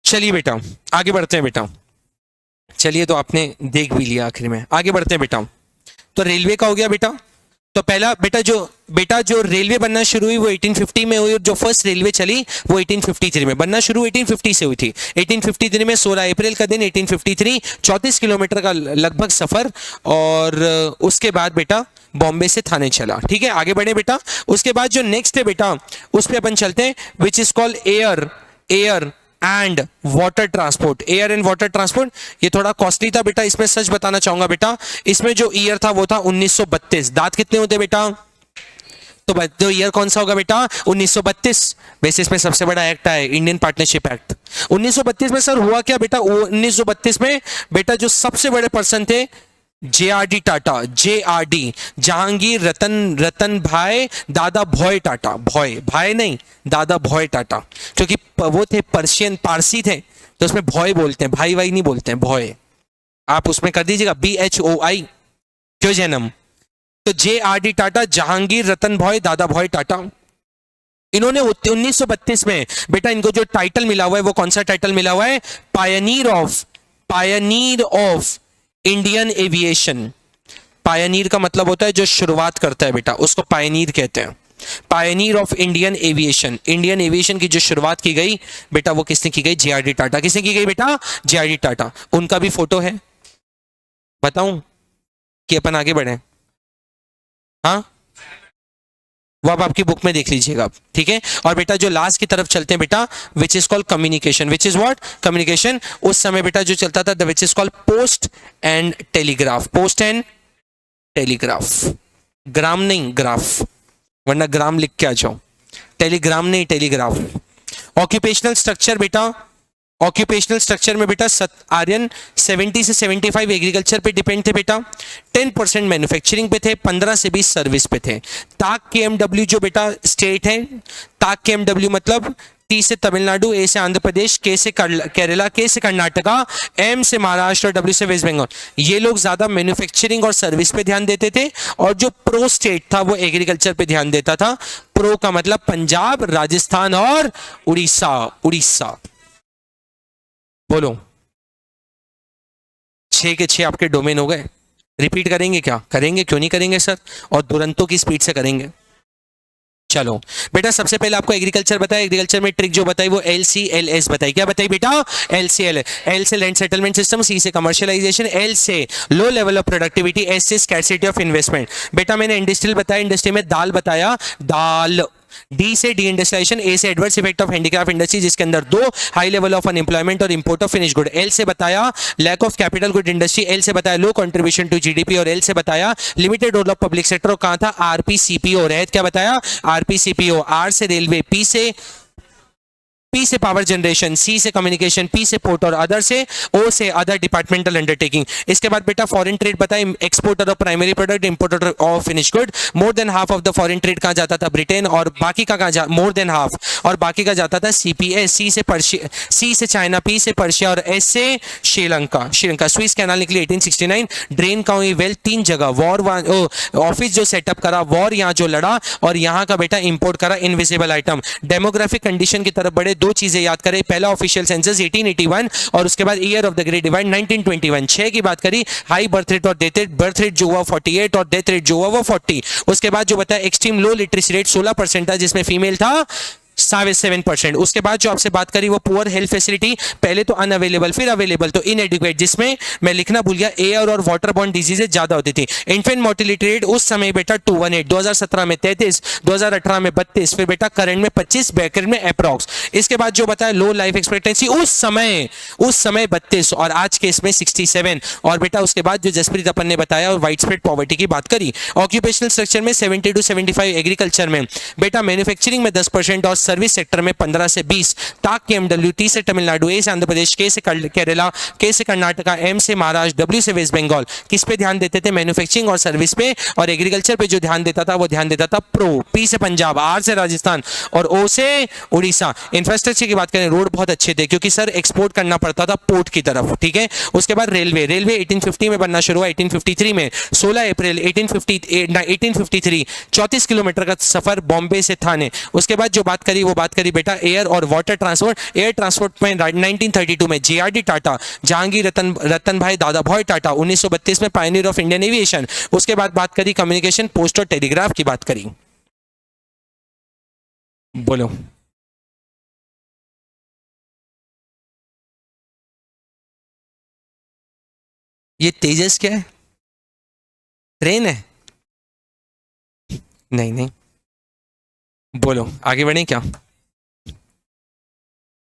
चलिए बेटा आगे बढ़ते हैं बेटा। चलिए तो आपने देख भी लिया आखिर में, आगे बढ़ते हैं बेटा। तो रेलवे का हो गया बेटा। तो पहला बेटा जो रेलवे बनना शुरू हुई वो 1850 में हुई, और जो फर्स्ट रेलवे चली वो 1853 में। बनना शुरू 1850 से हुई थी। 1853 में 16 अप्रैल का दिन 1853, 34 किलोमीटर का लगभग सफर। और उसके बाद बेटा बॉम्बे से थाने चला। ठीक है आगे बढ़े बेटा। उसके बाद जो नेक्स्ट है बेटा उस पर अपन चलते हैं, विच is called air and water transport. Air and water transport ये थोड़ा कॉस्टली था बेटा, इसमें सच बताना चाहूंगा बेटा, इसमें जो ईयर था वो था 1932। दांत कितने होते बेटा? तो ईयर कौन सा होगा बेटा? 1932। वैसे इसमें सबसे बड़ा एक्ट है इंडियन पार्टनरशिप एक्ट। 1932 में सर हुआ क्या बेटा? 1932 में बेटा जो सबसे बड़े पर्सन थे JRD टाटा, JRD जहांगीर रतन भाई दादा भॉय टाटा, भॉय भाई नहीं दादा भॉय टाटा, क्योंकि वो थे पर्शियन पारसी थे, तो उसमें भॉय बोलते हैं, भाई भाई नहीं बोलते हैं, भॉय। आप उसमें कर दीजिएगा BHOI, क्यों जैनम। तो JRD टाटा, जहांगीर रतन भॉय दादा भॉय टाटा, इन्होंने 1932 में बेटा इनको जो टाइटल मिला हुआ है वो कौन सा टाइटल मिला हुआ है? Pioneer of Indian aviation. Pioneer का मतलब होता है जो शुरुआत करता है बेटा, उसको पायनीर कहते हैं। Pioneer of Indian aviation, Indian aviation की जो शुरुआत की गई बेटा वो किसने की गई? JRD टाटा। किसने की गई बेटा? JRD टाटा। उनका भी फोटो है, बताऊं कि अपन आगे बढ़े? हाँ वो आप आपकी बुक में देख लीजिएगा आप, ठीक है। और बेटा जो लास्ट की तरफ चलते हैं बेटा, which is called communication. Which is what? Communication. उस समय बेटा जो चलता था which is called post and telegraph. Post and telegraph, gram नहीं ग्राफ, वरना ग्राम लिख के आ जाओ। टेलीग्राम नहीं टेलीग्राफ। ऑक्यूपेशनल स्ट्रक्चर बेटा, ऑक्यूपेशनल स्ट्रक्चर में बेटा आर्यन 70 से 75 एग्रीकल्चर पे डिपेंड थे बेटा, 10% मैन्युफैक्चरिंग पे थे, 15 से 20 सर्विस पे थे। ताक KMW जो बेटा स्टेट है, ताक KMW मतलब T से तमिलनाडु, A से आंध्र प्रदेश, K से केरला, K से कर्नाटका, M से महाराष्ट्र और W से वेस्ट बंगाल। ये लोग ज्यादा मैन्युफैक्चरिंग और सर्विस पे ध्यान देते थे, और जो प्रो स्टेट था वो एग्रीकल्चर पे ध्यान देता था। प्रो का मतलब पंजाब, राजस्थान और उड़ीसा। उड़ीसा बोलो, 6 के 6 आपके डोमेन हो गए। रिपीट करेंगे क्या? करेंगे, क्यों नहीं करेंगे सर, और दुरंतों की स्पीड से करेंगे। चलो बेटा सबसे पहले आपको एग्रीकल्चर बताया, एग्रीकल्चर में ट्रिक जो बताई वो LCLS बताई। क्या बताई बेटा? LCL। L से लैंड सेटलमेंट सिस्टम, C से कमर्शियलाइजेशन, L से low level of productivity, S से स्कैरसिटी ऑफ इन्वेस्टमेंट। बेटा मैंने इंडस्ट्रियल बताया, इंडस्ट्री में दाल बताया, दाल डी से डी इंडस्ट्रियलाइजेशन, ए से adverse effect of handicraft industry जिसके अंदर दो हाई लेवल ऑफ अनएम्प्लॉयमेंट और import of finish good, L से बताया lack of capital good industry, L से बताया लो कंट्रीब्यूशन टू जीडीपी और एल से बताया limited role of public sector और कहां था आरपीसीपीओ, रहत क्या बताया आरपीसीपीओ, आर से रेलवे, पी से पावर जनरेशन, सी से कम्युनिकेशन, पी से पोर्ट और अदर से ओ से अदर डिपार्टमेंटल अंडरटेकिंग। इसके बाद बेटा फॉरेन ट्रेड बताए exporter of primary product, importer of finish good, more than half of the foreign trade कहाँ जाता था ब्रिटेन और बाकी का कहाँ मोर देन हाफ और बाकी का जाता था सीपीएस, सी से चाइना, पी से पर्शिया और एस से श्रीलंका। स्विस कैनाल निकली 1869, ड्रेन का हुई वेल्थ तीन जगह, वॉर ऑफिस जो सेटअप करा, वॉर यहाँ जो लड़ा और यहाँ का बेटा इंपोर्ट करा इनविजिबल आइटम। डेमोग्राफिक कंडीशन की तरफ बढ़े, दो चीजें याद करें, पहला ऑफिशियल सेंसस 1881 और उसके बाद year of the great divide 1921। 6 की बात करी, हाई बर्थ रेट और डेथ रेट, बर्थ रेट जो हुआ 48 और डेथ रेट जो हुआ वो 40। उसके बाद जो बताया एक्सट्रीम लो लिटरेसी रेट 16% था जिसमें फीमेल था 7%। उसके बाद जो आपसे बात करी वो पुअर हेल्थ फैसिलिटी, पहले तो अनअवेलेबल फिर अवेलेबल तो इनएडिक्वेट, जिसमें मैं लिखना भूल गया एयर और वाटर बॉर्न डिजीजेज ज्यादा होती थी। इन्फेंट मोर्टिलिटी रेट उस समय बेटा 218, 2017 में 33, 2018 में 32, फिर बेटा करंट में 25, ब्रैकेट में अप्रॉक्स। इसके बाद जो बताया लो लाइफ एक्सपेक्टेंसी उस समय 32 और आज के इसमें 67। और बेटा उसके बाद जो जसप्रीत अपन ने बताया और वाइड स्प्रेड पॉवर्टी की बात करी। ऑक्यूपेशनल स्ट्रक्चर में 70 to 75, एग्रीकल्चर में बेटा मैन्युफैक्चरिंग में 10% और सर्विस सेक्टर में 15 से 20। टाक के एमडब्ल्यू, टी से तमिलनाडु, ए से आंध्र प्रदेश, के से केरला, के से कर्नाटका, एम से महाराष्ट्र, डब्ल्यू से वेस्ट बंगाल। किस पे ध्यान देते थे मैन्युफैक्चरिंग और सर्विस पे, और एग्रीकल्चर पे जो ध्यान देता था वो ध्यान देता था प्रो। पी से पंजाब, आर से राजस्थान और ओ से उड़ीसा। इंफ्रास्ट्रक्चर की बात करें रोड बहुत अच्छे थे क्योंकि सर एक्सपोर्ट करना पड़ता था पोर्ट की तरफ, ठीक है। उसके बाद रेलवे 1850 में बनना शुरू हुआ, 1853 में 16 अप्रैल 1853 34 किलोमीटर का सफर बॉम्बे से थाने। उसके बाद जो बात करी वो बात करी बेटा एयर और वाटर ट्रांसपोर्ट। एयर ट्रांसपोर्ट में 1932 में जेआरडी टाटा, जहांगीर रतन भाई दादा भाई टाटा, 1932 में पायनियर ऑफ इंडियन एविएशन। उसके बाद बात करी कम्युनिकेशन, पोस्ट और टेलीग्राफ की बात करी। बोलो ये तेजस क्या है? ट्रेन है? नहीं नहीं, बोलो आगे बढ़े क्या?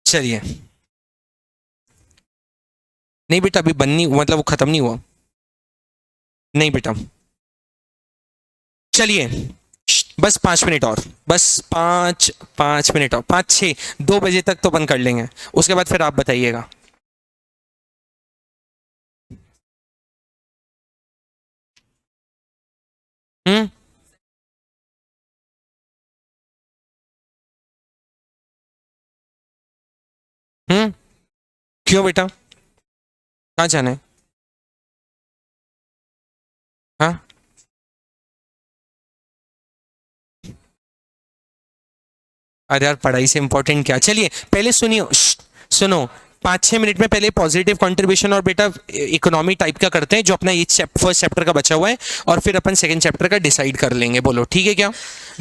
चलिए नहीं बेटा अभी बननी मतलब वो खत्म नहीं हुआ, नहीं बेटा चलिए बस 5 मिनट और, बस 5 मिनट और, 5-6 2 बजे तक तो बंद कर लेंगे, उसके बाद फिर आप बताइएगा। हम्म हम्म क्यों बेटा, कहाँ जाना है? हाँ अरे यार पढ़ाई से इंपॉर्टेंट क्या, चलिए पहले सुनिए, सुनो 5-6 मिनट में पहले पॉजिटिव कंट्रीब्यूशन और बेटा इकोनॉमी टाइप का करते हैं जो अपना ये फर्स्ट चैप्टर का बचा हुआ है, और फिर अपन सेकंड चैप्टर का डिसाइड कर लेंगे। बोलो ठीक है क्या?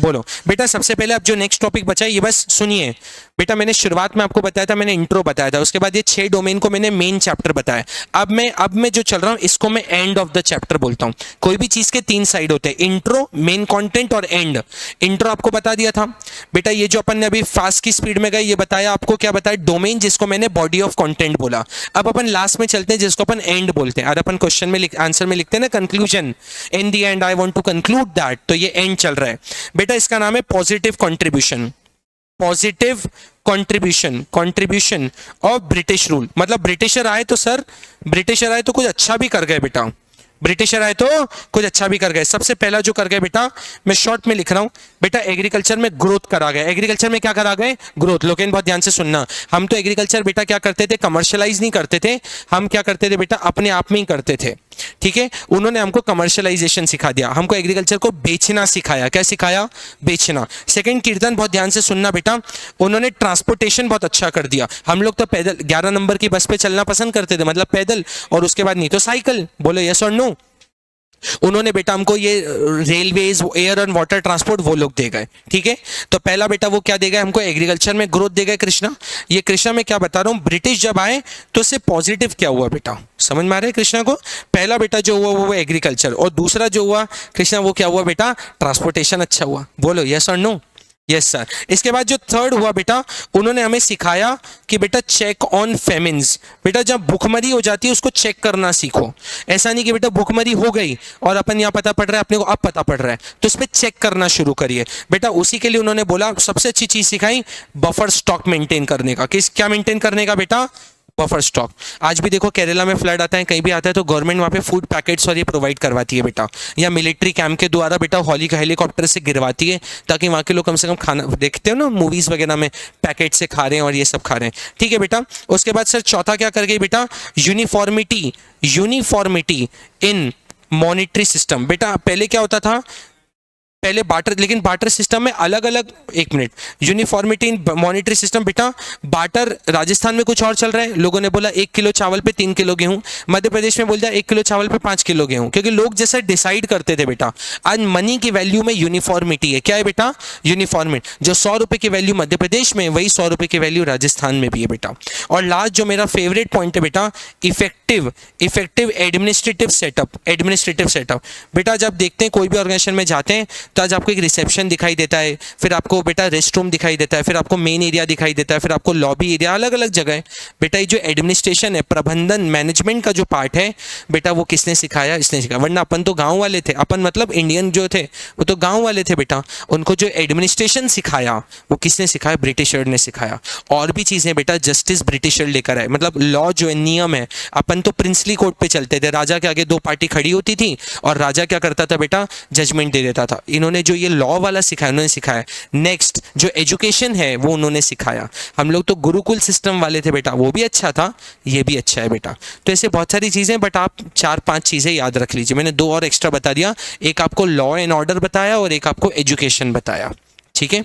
बोलो बेटा सबसे पहले अब जो नेक्स्ट टॉपिक बचा है ये बस सुनिए बेटा। मैंने शुरुआत में आपको बताया था, मैंने इंट्रो बताया था, उसके बाद ये 6 डोमेन को मैंने मेन चैप्टर बताया। अब मैं जो चल रहा हूँ इसको मैं एंड ऑफ द चैप्टर बोलता हूँ। कोई भी चीज के 3 साइड होते हैं, इंट्रो, मेन कंटेंट और एंड। इंट्रो आपको बता दिया था बेटा, ये जो अपन ने अभी फास्ट की स्पीड में गए ये बताया आपको, क्या बताया? डोमेन, जिसको मैंने बॉडी ऑफ कंटेंट बोला। अब अपन लास्ट में चलते हैं जिसको अपन एंड बोलते हैं, और अपन क्वेश्चन में आंसर में लिखते हैं ना conclusion, in the end I want to conclude that, तो ये एंड चल रहा है बेटा। इसका नाम है positive contribution, positive contribution of British rule. मतलब ब्रिटिशर आए तो सर, ब्रिटिशर आए तो कुछ अच्छा भी कर गए बेटा, ब्रिटिशर आए तो कुछ अच्छा भी कर गए। सबसे पहला जो कर गए बेटा, मैं शॉर्ट में लिख रहा हूं बेटा, एग्रीकल्चर में ग्रोथ करा गया। एग्रीकल्चर में क्या करा गए? ग्रोथ। लेकिन बहुत ध्यान से सुनना, हम तो एग्रीकल्चर बेटा क्या करते थे, कमर्शियलाइज नहीं करते थे, हम क्या करते थे बेटा, अपने आप में ही करते थे, ठीक है। उन्होंने हमको कमर्शियलाइजेशन सिखा दिया, हमको एग्रीकल्चर को बेचना सिखाया। क्या सिखाया? बेचना। सेकंड कीर्तन, बहुत ध्यान से सुनना बेटा, उन्होंने ट्रांसपोर्टेशन बहुत अच्छा कर दिया। हम लोग तो पैदल 11 नंबर की बस पे चलना पसंद करते थे, मतलब पैदल, और उसके बाद नहीं तो साइकिल। बोलो यस और नो। उन्होंने बेटा हमको ये railways, air and water transport वो लोग दे गए, ठीक है। तो पहला बेटा वो क्या दे गए हमको, एग्रीकल्चर में ग्रोथ दे गए कृष्णा। ये कृष्णा मैं क्या बता रहा हूँ, ब्रिटिश जब आए तो इससे पॉजिटिव क्या हुआ बेटा, समझ में आ रहा है कृष्णा को? पहला बेटा जो हुआ वो एग्रीकल्चर, और दूसरा जो हुआ कृष्णा वो क्या हुआ बेटा, ट्रांसपोर्टेशन अच्छा हुआ। बोलो यस और नो, यस सर। इसके बाद जो थर्ड हुआ बेटा, उन्होंने हमें सिखाया कि बेटा चेक ऑन फेमिन्स। बेटा जब भूखमरी हो जाती है उसको चेक करना सीखो। ऐसा नहीं कि बेटा भूखमरी हो गई और अपन यहाँ पता पड़ रहा है, अपने को अब पता पड़ रहा है, तो इस पर चेक करना शुरू करिए बेटा। उसी के लिए उन्होंने बोला सबसे अच्छी चीज सिखाई बफर स्टॉक मेंटेन करने का। किस क्या मेंटेन करने का बेटा? Buffer stock. आज भी देखो केरला में फ्लड आता है, कहीं भी आता है, तो गवर्नमेंट वहाँ पे फूड पैकेट्स और ये प्रोवाइड करवाती है बेटा, या मिलिट्री कैंप के द्वारा बेटा हेलीकॉप्टर से गिरवाती है, ताकि वहाँ के लोग कम से कम खाना, देखते हो ना मूवीज वगैरह में पैकेट से खा रहे हैं और ये सब खा रहे हैं, ठीक है बेटा। उसके बाद सर चौथा क्या कर गई बेटा? यूनिफॉर्मिटी, यूनिफॉर्मिटी इन मॉनिटरी सिस्टम। बेटा पहले क्या होता था? पहले बार्टर, लेकिन बार्टर सिस्टम में अलग अलग, एक मिनट, यूनिफॉर्मिटी इन मॉनिटरी सिस्टम। बेटा बार्टर राजस्थान में कुछ और चल रहा है, लोगों ने बोला 1 किलो चावल पे 3 किलो गेहूं, मध्य प्रदेश में बोल दिया 1 किलो चावल पे 5 किलो गेहूं, क्योंकि लोग जैसे डिसाइड करते थे बेटा। आज मनी की वैल्यू में यूनिफॉर्मिटी है। क्या है बेटा? यूनिफॉर्मिट। जो 100 रुपए की वैल्यू मध्य प्रदेश में, वही 100 रुपए की वैल्यू राजस्थान में भी है बेटा। और लास्ट जो मेरा फेवरेट पॉइंट है बेटा, effective, effective administrative setup, administrative setup. बेटा जब देखते हैं कोई भी ऑर्गेनाइजेशन में जाते हैं तो आज आपको एक रिसेप्शन दिखाई देता है, फिर आपको बेटा रेस्ट रूम दिखाई देता है, फिर आपको मेन एरिया दिखाई देता है, फिर आपको लॉबी एरिया, अलग अलग जगह है बेटा। ये जो एडमिनिस्ट्रेशन है, प्रबंधन, मैनेजमेंट का जो पार्ट है बेटा, वो किसने सिखाया? इसने सिखाया। वरना अपन तो गांव वाले थे, अपन मतलब इंडियन जो थे वो तो गांव वाले थे बेटा। उनको जो एडमिनिस्ट्रेशन सिखाया वो किसने सिखाया? ब्रिटिशर ने सिखाया। और भी चीजें बेटा जस्टिस ब्रिटिशर लेकर आए, मतलब लॉ जो है, नियम है। अपन तो प्रिंसली कोर्ट पे चलते थे, राजा के आगे 2 पार्टी खड़ी होती थी और राजा क्या करता था बेटा? जजमेंट दे देता था। इन्होंने जो ये लॉ वाला सिखाया, उन्होंने सिखाया। नेक्स्ट जो एजुकेशन है वो उन्होंने सिखाया। हम लोग तो गुरुकुल सिस्टम वाले थे बेटा, वो भी अच्छा था, ये भी अच्छा है बेटा। तो ऐसे बहुत सारी चीजें, बट आप 4-5 चीजें याद रख लीजिए। मैंने 2 और एक्स्ट्रा बता दिया, एक आपको लॉ एंड ऑर्डर बताया और एक आपको एजुकेशन बताया, ठीक है।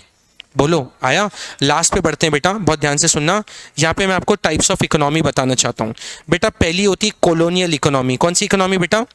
बोलो आया? लास्ट पे बढ़ते हैं बेटा, बहुत ध्यान से सुनना। यहाँ पे मैं आपको टाइप्स ऑफ इकोनॉमी बताना चाहता हूँ बेटा। पहली होती कॉलोनियल इकोनॉमी। कौन सी इकोनॉमी बेटा?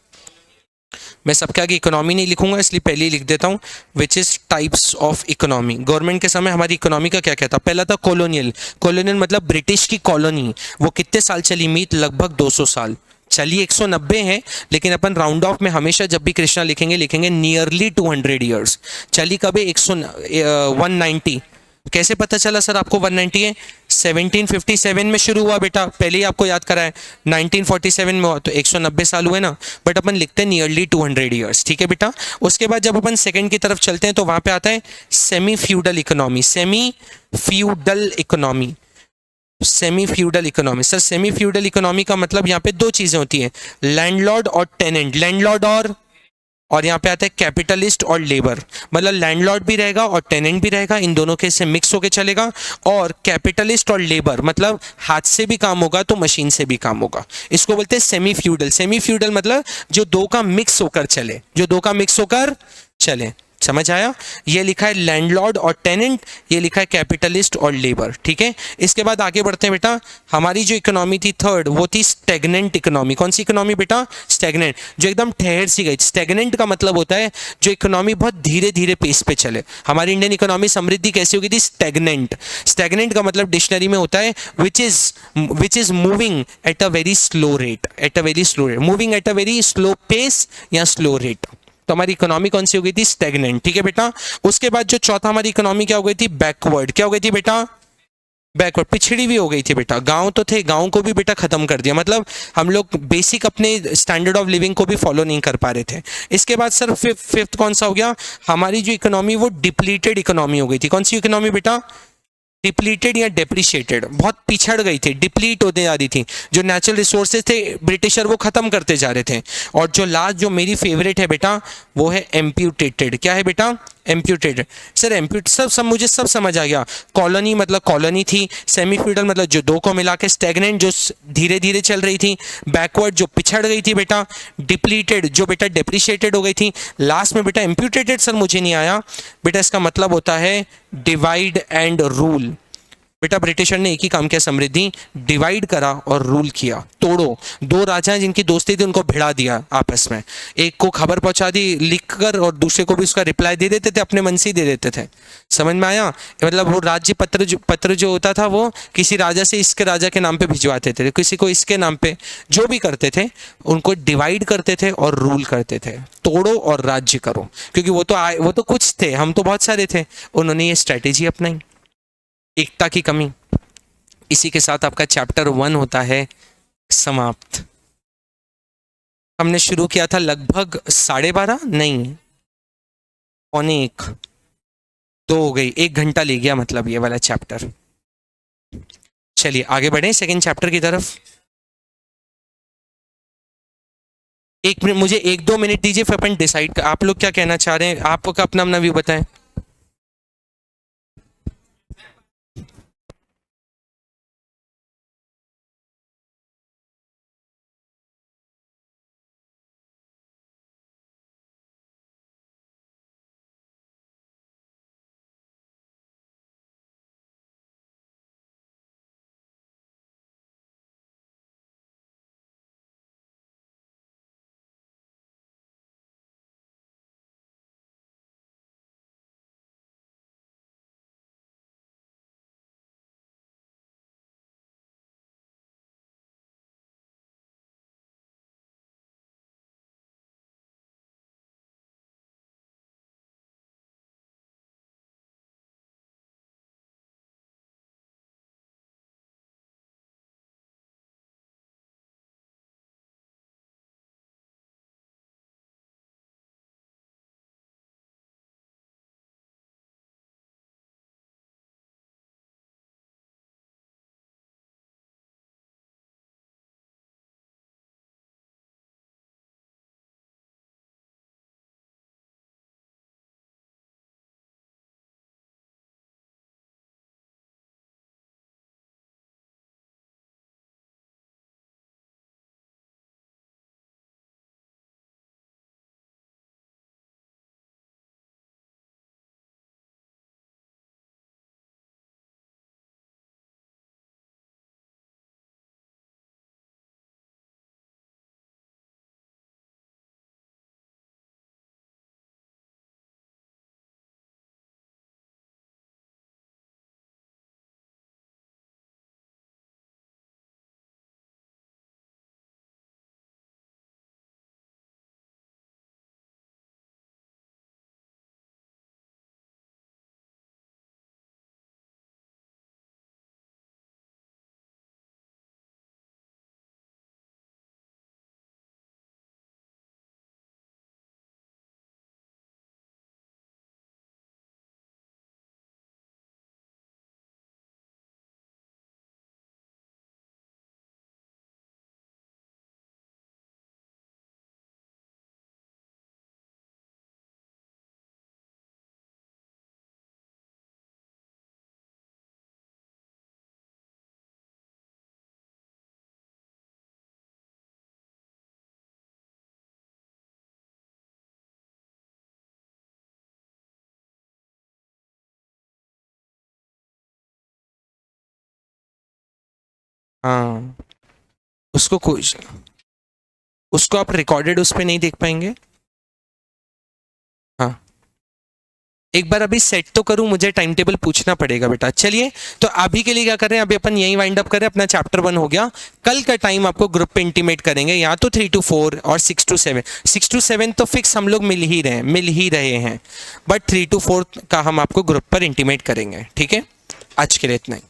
मैं सबके आगे इकोनॉमी नहीं लिखूंगा, इसलिए पहले ही लिख देता हूँ, which is types of economy. Government के समय हमारी इकोनॉमी का क्या कहता? पहला था कॉलोनियल। कॉलोनियल मतलब ब्रिटिश की कॉलोनी। वो कितने साल चली मीत? लगभग 200 साल चलिए। 190 है, लेकिन अपन राउंड ऑफ में हमेशा जब भी कृष्णा लिखेंगे लिखेंगे नियरली 200 ईयर्स। चली कभी 190। कैसे पता चला सर आपको 190 है? 1757 में शुरू हुआ बेटा, पहले ही आपको याद करा है। 1947 में हुआ, तो 190 साल हुए ना, बट अपन लिखते हैं नियरली 200 ईयर्स, ठीक है बेटा। उसके बाद जब अपन सेकंड की तरफ चलते हैं तो वहां पे आता है semi feudal economy. Semi feudal economy, semi feudal economy. Sir semi feudal economy का मतलब यहाँ पे 2 चीजें होती हैं, लैंडलॉर्ड और टेनेंट। लैंडलॉर्ड और यहाँ पे आता है कैपिटलिस्ट और लेबर। मतलब लैंडलॉर्ड भी रहेगा और टेनेंट भी रहेगा, इन दोनों के से मिक्स होके चलेगा। और कैपिटलिस्ट और लेबर मतलब हाथ से भी काम होगा तो मशीन से भी काम होगा। इसको बोलते हैं सेमी फ्यूडल। सेमी फ्यूडल मतलब जो 2 का मिक्स होकर चले, जो 2 का मिक्स होकर चले। समझ आया? ये लिखा है लैंडलॉर्ड और टेनेंट, ये लिखा है कैपिटलिस्ट और लेबर, ठीक है। इसके बाद आगे बढ़ते हैं बेटा। हमारी जो इकोनॉमी थी थर्ड, वो थी स्टैग्नेंट इकोनॉमी। कौन सी इकोनॉमी बेटा? स्टैग्नेंट, जो एकदम ठहर सी गई। स्टैग्नेंट का मतलब होता है जो इकोनॉमी बहुत धीरे धीरे पेस पे चले। हमारी इंडियन इकोनॉमी समृद्धि कैसी हो गई थी? स्टैग्नेंट। स्टैग्नेंट का मतलब डिक्शनरी में होता है which is moving at a very slow rate, at a very slow rate, moving at a very slow pace या स्लो रेट। तो हमारी इकोनॉमी कौन सी हो गई थी? स्टैग्नेंट, ठीक है बेटा। उसके बाद जो चौथा हमारी इकोनॉमी क्या हो गई थी? बैकवर्ड। क्या हो गई थी बेटा? बैकवर्ड, पिछड़ी भी हो गई थी बेटा। गांव तो थे, गांव को भी बेटा खत्म कर दिया, मतलब हम लोग बेसिक अपने स्टैंडर्ड ऑफ लिविंग को भी फॉलो नहीं कर पा रहे थे। इसके बाद सर फिफ्थ कौन सा हो गया? हमारी जो इकोनॉमी वो डिप्लीटेड इकोनॉमी हो गई थी। कौन सी इकोनॉमी बेटा? डिप्लीटेड या डेप्रिशिएटेड, बहुत पिछड़ गई थी, डिप्लीट होते जा रही थी। जो नेचुरल रिसोर्सेज थे ब्रिटिशर वो खत्म करते जा रहे थे। और जो लास्ट जो मेरी फेवरेट है बेटा वो है एम्प्यूटेटेड। क्या है बेटा? एम्प्यूटेटेड। सर एम्प्यूट सब मुझे सब समझ आ गया। कॉलोनी मतलब कॉलोनी थी, सेमी फ्यूडल मतलब जो 2 को मिला के, स्टैग्नेंट जो धीरे धीरे चल रही थी, बैकवर्ड जो पिछड़ गई थी बेटा, डिप्लीटेड जो बेटा डेप्रिशिएटेड हो गई थी, लास्ट में बेटा एम्प्यूटेटेड। सर मुझे नहीं आया बेटा, इसका मतलब होता है डिवाइड एंड रूल। बेटा ब्रिटिशर ने एक ही काम किया, समृद्धि डिवाइड करा और रूल किया। तोड़ो, दो राजा जिनकी दोस्ती थी उनको भिड़ा दिया आपस में, एक को खबर पहुंचा दी लिखकर और दूसरे को भी उसका रिप्लाई दे देते थे, अपने मन से ही दे देते थे। समझ में आया? मतलब वो राज्य पत्र जो होता था वो किसी राजा से इसके राजा के नाम पे भिजवाते थे, किसी को इसके नाम पे, जो भी करते थे उनको डिवाइड करते थे और रूल करते थे। तोड़ो और राज्य करो, क्योंकि वो तो कुछ थे, हम तो बहुत सारे थे। उन्होंने ये स्ट्रेटेजी अपनाई, एकता की कमी। इसी के साथ आपका चैप्टर 1 होता है समाप्त। हमने शुरू किया था लगभग 12:30, नहीं 1:45, 2 हो गई, 1 घंटा ले गया मतलब ये वाला चैप्टर। चलिए आगे बढ़े सेकंड चैप्टर की तरफ। 1 मिनट, मुझे 1-2 मिनट दीजिए, फिर अपन डिसाइड कर, आप लोग क्या कहना चाह रहे हैं, आपका अपना अपना व्यू बताएं। हाँ, उसको कुछ, उसको आप रिकॉर्डेड उस पर नहीं देख पाएंगे। हाँ, एक बार अभी सेट तो करूं, मुझे टाइम टेबल पूछना पड़ेगा बेटा। चलिए तो अभी के लिए क्या कर रहे हैं, अभी अपन यहीं वाइंड अप करें, अपना चैप्टर 1 हो गया। कल का टाइम आपको ग्रुप पे इंटीमेट करेंगे, या तो 3 to 4 और 6 to 7। 6 to 7 तो फिक्स हम लोग मिल ही रहे हैं, बट 3 to 4 का हम आपको ग्रुप पर इंटीमेट करेंगे। ठीक है, आज के लिए इतना ही।